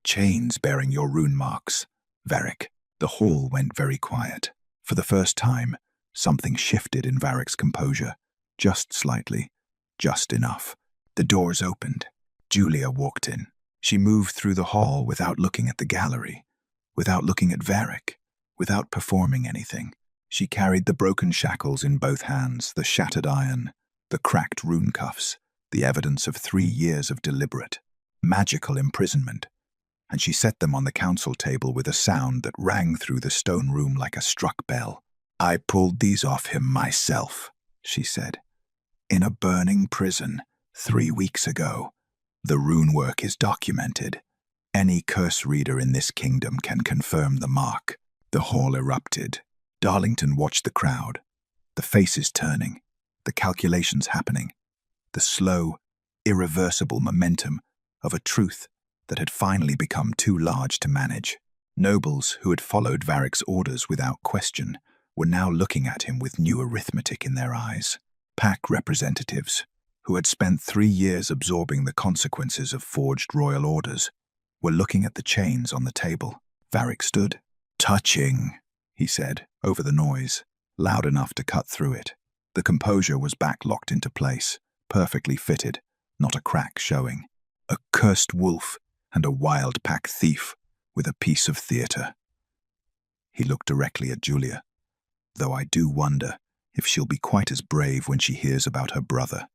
Chains bearing your rune marks. Varric." The hall went very quiet. For the first time, something shifted in Varric's composure. Just slightly. Just enough. The doors opened. Julia walked in. She moved through the hall without looking at the gallery, without looking at Varric, without performing anything. She carried the broken shackles in both hands, the shattered iron, the cracked rune cuffs, the evidence of 3 years of deliberate, magical imprisonment, and she set them on the council table with a sound that rang through the stone room like a struck bell. "I pulled these off him myself," she said. "In a burning prison 3 weeks ago. The rune work is documented. Any curse reader in this kingdom can confirm the mark." The hall erupted. Darlington watched the crowd, the faces turning, the calculations happening, the slow, irreversible momentum of a truth that had finally become too large to manage. Nobles who had followed Varric's orders without question were now looking at him with new arithmetic in their eyes. Pack representatives, who had spent 3 years absorbing the consequences of forged royal orders, were looking at the chains on the table. Varric stood. "Touching," he said, over the noise, loud enough to cut through it. The composure was back locked into place, perfectly fitted, not a crack showing. "A cursed wolf and a wild pack thief with a piece of theatre." He looked directly at Julia, though I do wonder if she'll be quite as brave when she hears about her brother.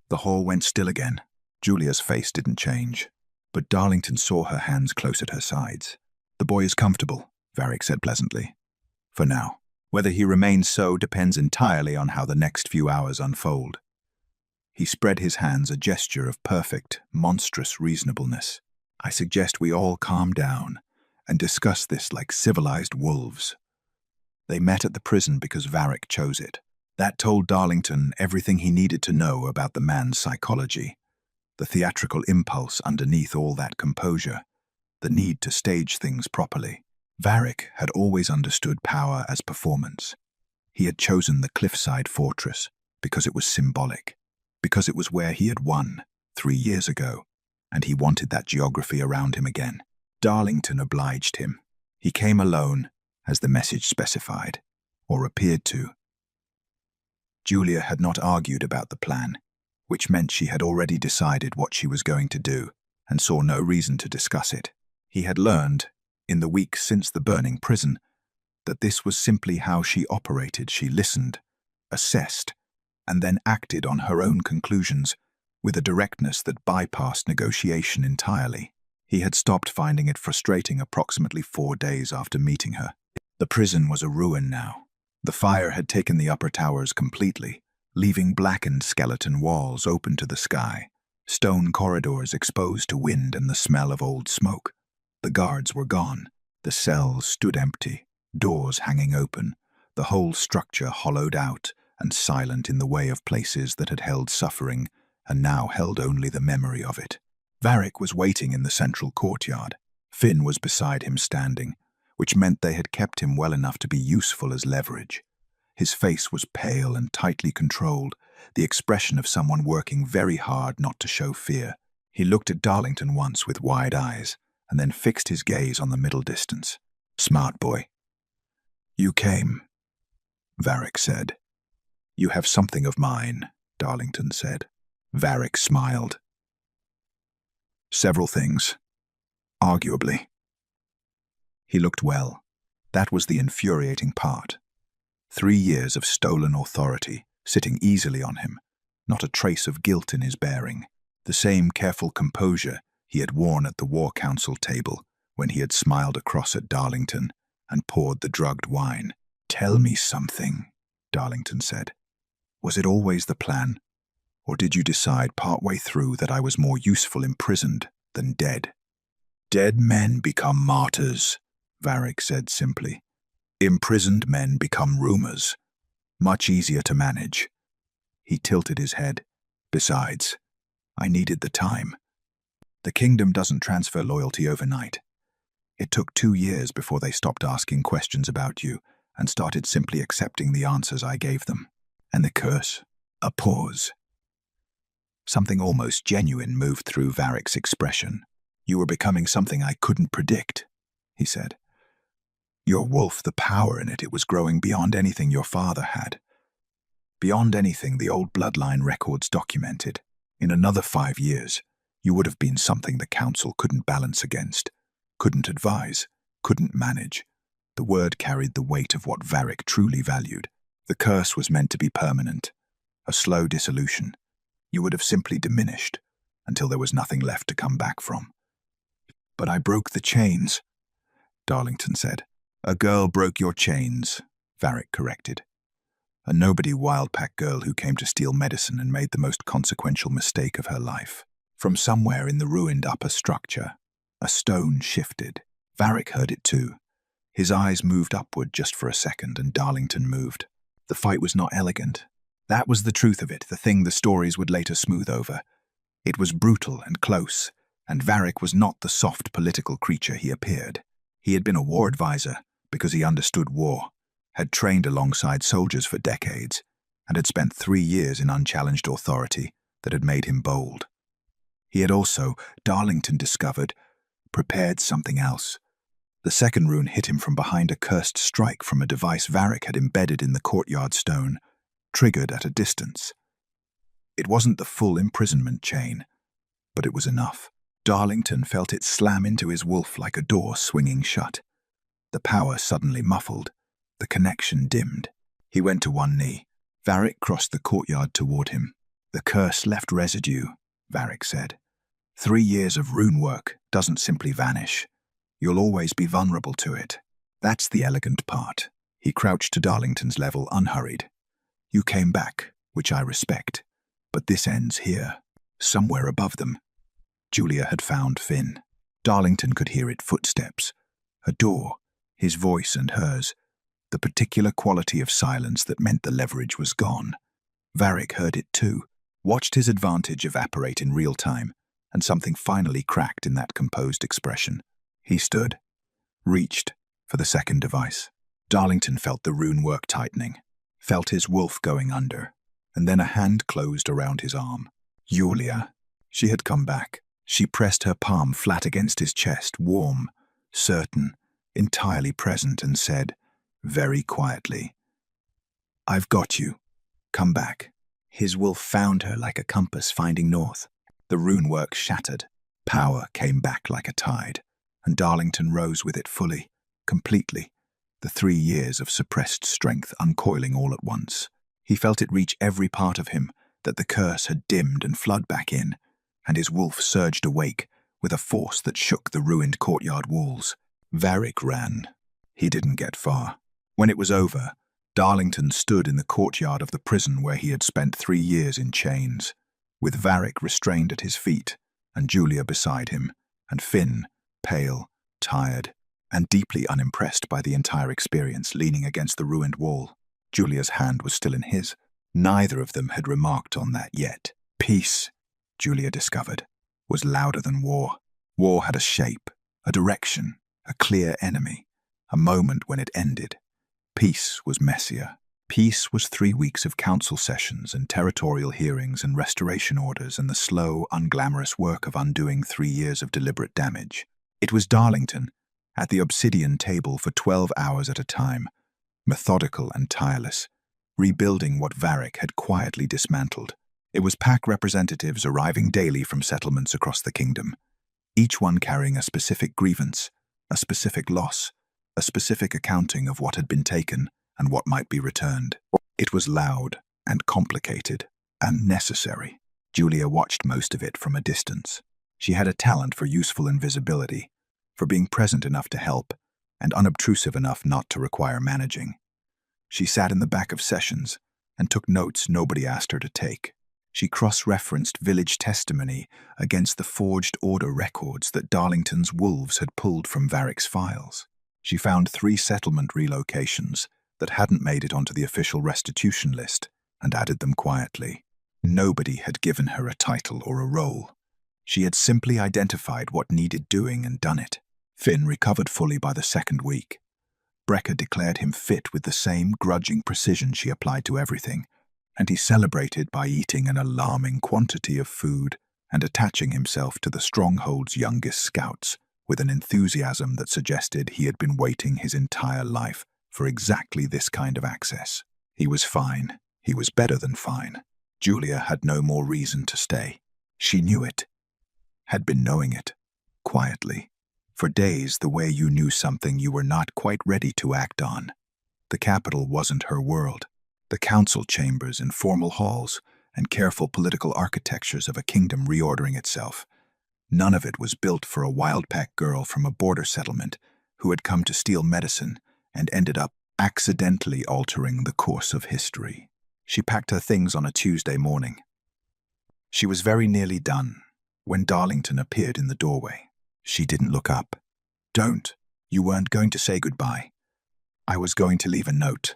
The hall went still again. Julia's face didn't change, but Darlington saw her hands close at her sides. "The boy is comfortable," Varric said pleasantly. "For now. Whether he remains so depends entirely on how the next few hours unfold." He spread his hands, a gesture of perfect, monstrous reasonableness. "I suggest we all calm down and discuss this like civilized wolves." They met at the prison because Varric chose it. That told Darlington everything he needed to know about the man's psychology, the theatrical impulse underneath all that composure, the need to stage things properly. Varric had always understood power as performance. He had chosen the cliffside fortress because it was symbolic, because it was where he had won 3 years ago, and he wanted that geography around him again. Darlington obliged him. He came alone, as the message specified, or appeared to. Julia had not argued about the plan, which meant she had already decided what she was going to do, and saw no reason to discuss it. He had learned, in the weeks since the burning prison, that this was simply how she operated. She listened, assessed, and then acted on her own conclusions with a directness that bypassed negotiation entirely. He had stopped finding it frustrating approximately 4 days after meeting her. The prison was a ruin now. The fire had taken the upper towers completely, leaving blackened skeleton walls open to the sky, stone corridors exposed to wind and the smell of old smoke. The guards were gone. The cells stood empty, doors hanging open, the whole structure hollowed out and silent in the way of places that had held suffering and now held only the memory of it. Varric was waiting in the central courtyard. Finn was beside him standing, which meant they had kept him well enough to be useful as leverage. His face was pale and tightly controlled, the expression of someone working very hard not to show fear. He looked at Darlington once with wide eyes, and then fixed his gaze on the middle distance. "Smart boy." "You came," Varric said. "You have something of mine," Darlington said. Varric smiled. "Several things. Arguably." He looked well. That was the infuriating part. 3 years of stolen authority, sitting easily on him, not a trace of guilt in his bearing, the same careful composure he had worn at the War Council table when he had smiled across at Darlington and poured the drugged wine. "Tell me something," Darlington said. "Was it always the plan? Or did you decide partway through that I was more useful imprisoned than dead?" "Dead men become martyrs," Varric said simply. "Imprisoned men become rumors. Much easier to manage." He tilted his head. "Besides, I needed the time. The kingdom doesn't transfer loyalty overnight. It took 2 years before they stopped asking questions about you and started simply accepting the answers I gave them. And the curse?" A pause. Something almost genuine moved through Varric's expression. "You were becoming something I couldn't predict," he said. "Your wolf, the power in it was growing beyond anything your father had. Beyond anything the old bloodline records documented. In another 5 years, you would have been something the council couldn't balance against, couldn't advise, couldn't manage." The word carried the weight of what Varric truly valued. The curse was meant to be permanent, a slow dissolution. You would have simply diminished until there was nothing left to come back from. "But I broke the chains," Darlington said. "A girl broke your chains," Varric corrected. "A nobody wildpack girl who came to steal medicine and made the most consequential mistake of her life." From somewhere in the ruined upper structure, a stone shifted. Varric heard it too. His eyes moved upward just for a second, and Darlington moved. The fight was not elegant. That was the truth of it, the thing the stories would later smooth over. It was brutal and close, and Varric was not the soft political creature he appeared. He had been a war advisor because he understood war, had trained alongside soldiers for decades, and had spent 3 years in unchallenged authority that had made him bold. He had also, Darlington discovered, prepared something else. The second rune hit him from behind a cursed strike from a device Varric had embedded in the courtyard stone, triggered at a distance. It wasn't the full imprisonment chain, but it was enough. Darlington felt it slam into his wolf like a door swinging shut. The power suddenly muffled. The connection dimmed. He went to one knee. Varric crossed the courtyard toward him. "The curse left residue," Varric said. 3 years of rune work doesn't simply vanish. You'll always be vulnerable to it. That's the elegant part. He crouched to Darlington's level, unhurried. "You came back, which I respect. But this ends here." Somewhere above them, Julia had found Finn. Darlington could hear it, footsteps. A door, his voice and hers. The particular quality of silence that meant the leverage was gone. Varric heard it too, watched his advantage evaporate in real time, and something finally cracked in that composed expression. He stood, reached for the second device. Darlington felt the rune work tightening, felt his wolf going under, and then a hand closed around his arm. Julia. She had come back. She pressed her palm flat against his chest, warm, certain, entirely present, and said, very quietly, "I've got you. Come back." His wolf found her like a compass finding north. The rune work shattered. Power came back like a tide, and Darlington rose with it fully, completely, the 3 years of suppressed strength uncoiling all at once. He felt it reach every part of him that the curse had dimmed and flood back in, and his wolf surged awake with a force that shook the ruined courtyard walls. Varric ran. He didn't get far. When it was over, Darlington stood in the courtyard of the prison where he had spent 3 years in chains, with Varric restrained at his feet, and Julia beside him, and Finn, pale, tired, and deeply unimpressed by the entire experience, leaning against the ruined wall. Julia's hand was still in his. Neither of them had remarked on that yet. Peace, Julia discovered, was louder than war. War had a shape, a direction, a clear enemy, a moment when it ended. Peace was messier. Peace was 3 weeks of council sessions and territorial hearings and restoration orders and the slow, unglamorous work of undoing 3 years of deliberate damage. It was Darlington, at the obsidian table for 12 hours at a time, methodical and tireless, rebuilding what Varric had quietly dismantled. It was pack representatives arriving daily from settlements across the kingdom, each one carrying a specific grievance, a specific loss, a specific accounting of what had been taken and what might be returned. It was loud and complicated and necessary. Julia watched most of it from a distance. She had a talent for useful invisibility, for being present enough to help and unobtrusive enough not to require managing. She sat in the back of sessions and took notes nobody asked her to take. She cross-referenced village testimony against the forged order records that Darlington's wolves had pulled from Varric's files. She found 3 settlement relocations that hadn't made it onto the official restitution list and added them quietly. Nobody had given her a title or a role. She had simply identified what needed doing and done it. Finn recovered fully by the 2nd week. Brecca declared him fit with the same grudging precision she applied to everything, and he celebrated by eating an alarming quantity of food and attaching himself to the Stronghold's youngest scouts with an enthusiasm that suggested he had been waiting his entire life for exactly this kind of access. He was fine. He was better than fine. Julia had no more reason to stay. She knew it. Had been knowing it. Quietly. For days, the way you knew something you were not quite ready to act on. The capital wasn't her world. The council chambers and formal halls and careful political architectures of a kingdom reordering itself. None of it was built for a wild-pack girl from a border settlement who had come to steal medicine and ended up accidentally altering the course of history. She packed her things on a Tuesday morning. She was very nearly done when Darlington appeared in the doorway. She didn't look up. "Don't. You weren't going to say goodbye. I was going to leave a note."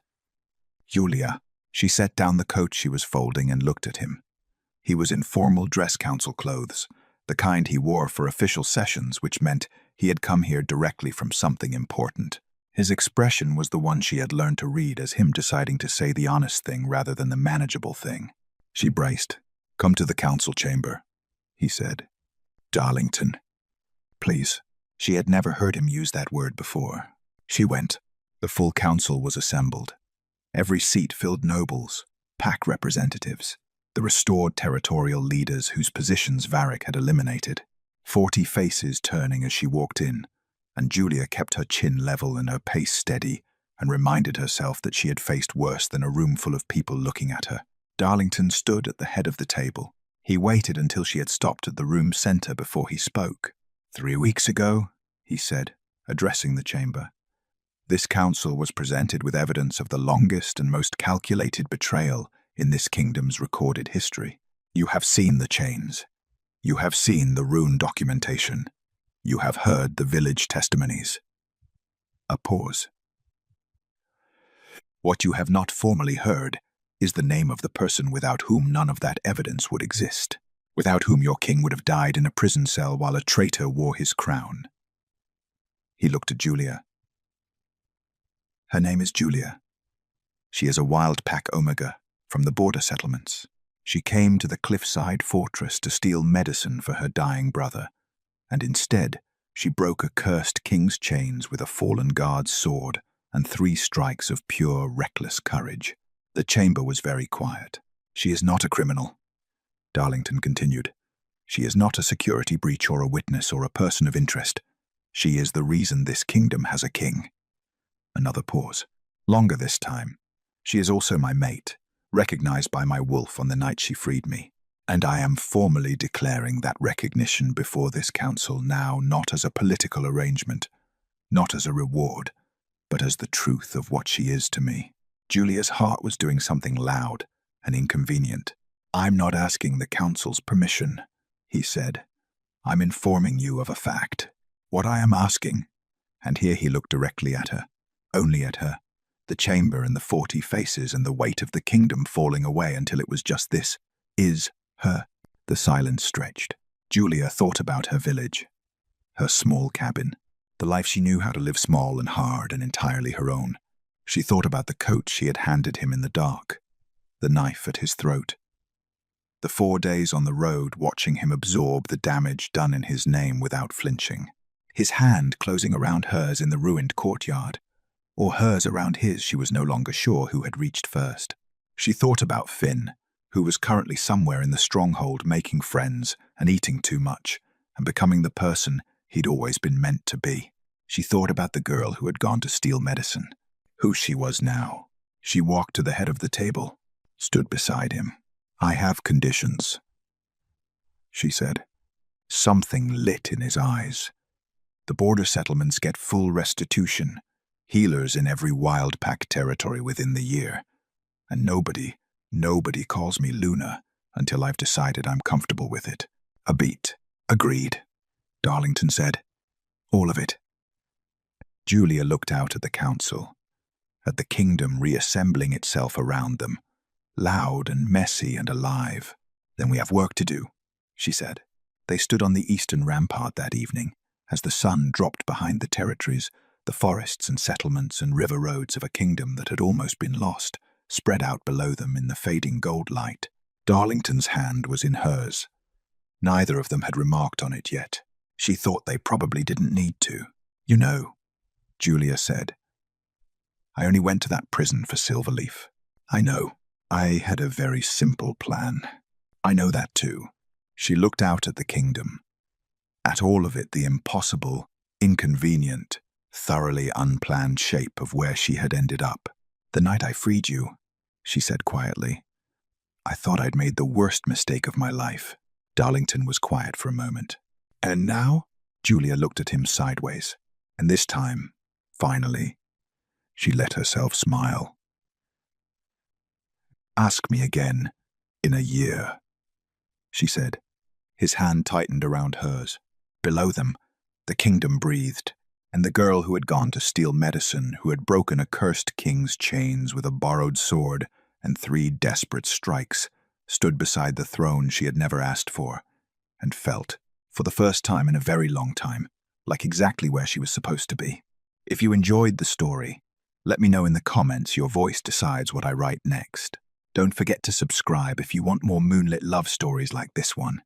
"Julia." She set down the coat she was folding and looked at him. He was in formal dress council clothes, the kind he wore for official sessions, which meant he had come here directly from something important. His expression was the one she had learned to read as him deciding to say the honest thing rather than the manageable thing. She braced. "Come to the council chamber," he said. "Darlington." "Please." She had never heard him use that word before. She went. The full council was assembled. Every seat filled nobles, pack representatives, the restored territorial leaders whose positions Varric had eliminated. 40 faces turning as she walked in, and Julia kept her chin level and her pace steady and reminded herself that she had faced worse than a room full of people looking at her. Darlington stood at the head of the table. He waited until she had stopped at the room's center before he spoke. 3 weeks ago, he said, addressing the chamber, this council was presented with evidence of the longest and most calculated betrayal in this kingdom's recorded history. You have seen the chains. You have seen the rune documentation. You have heard the village testimonies. A pause. What you have not formally heard is the name of the person without whom none of that evidence would exist, without whom your king would have died in a prison cell while a traitor wore his crown. He looked at Julia. Her name is Julia. She is a wild pack Omega from the border settlements. She came to the cliffside fortress to steal medicine for her dying brother, and instead she broke a cursed king's chains with a fallen guard's sword and 3 strikes of pure, reckless courage. The chamber was very quiet. She is not a criminal, Darlington continued. She is not a security breach or a witness or a person of interest. She is the reason this kingdom has a king. Another pause. Longer this time. She is also my mate, recognized by my wolf on the night she freed me. And I am formally declaring that recognition before this council now not as a political arrangement, not as a reward, but as the truth of what she is to me. Julia's heart was doing something loud and inconvenient. I'm not asking the council's permission, he said. I'm informing you of a fact. What I am asking, and here he looked directly at her, only at her, the chamber and the 40 faces and the weight of the kingdom falling away until it was just this, is her. The silence stretched. Julia thought about her village, her small cabin, the life she knew how to live small and hard and entirely her own. She thought about the coat she had handed him in the dark, the knife at his throat, the 4 days on the road watching him absorb the damage done in his name without flinching. his hand closing around hers in the ruined courtyard, or hers around his. She was no longer sure who had reached first. She thought about Finn, who was currently somewhere in the stronghold making friends and eating too much, and becoming the person he'd always been meant to be. She thought about the girl who had gone to steal medicine, who she was now. She walked to the head of the table, stood beside him. "I have conditions," she said. Something lit in his eyes. "The border settlements get full restitution, healers in every wild pack territory within the year, and nobody calls me Luna until I've decided I'm comfortable with it." A beat. "Agreed," Darlington said. "All of it." Julia looked out at the council, at the kingdom reassembling itself around them, loud and messy and alive. "Then we have work to do," she said. They stood on the eastern rampart that evening, as the sun dropped behind the territories, the forests and settlements and river roads of a kingdom that had almost been lost, spread out below them in the fading gold light. Darlington's hand was in hers. Neither of them had remarked on it yet. She thought they probably didn't need to. "You know," Julia said, "I only went to that prison for Silverleaf." "I know. I had a very simple plan." "I know that too." She looked out at the kingdom, at all of it, the impossible, inconvenient, thoroughly unplanned shape of where she had ended up. "The night I freed you," she said quietly, "I thought I'd made the worst mistake of my life." Darlington was quiet for a moment. "And now?" Julia looked at him sideways, and this time, finally, she let herself smile. "Ask me again in a year," she said. His hand tightened around hers. Below them, the kingdom breathed, and the girl who had gone to steal medicine, who had broken a cursed king's chains with a borrowed sword and 3 desperate strikes, stood beside the throne she had never asked for, and felt, for the first time in a very long time, like exactly where she was supposed to be. If you enjoyed the story, let me know in the comments. Your voice decides what I write next. Don't forget to subscribe if you want more moonlit love stories like this one.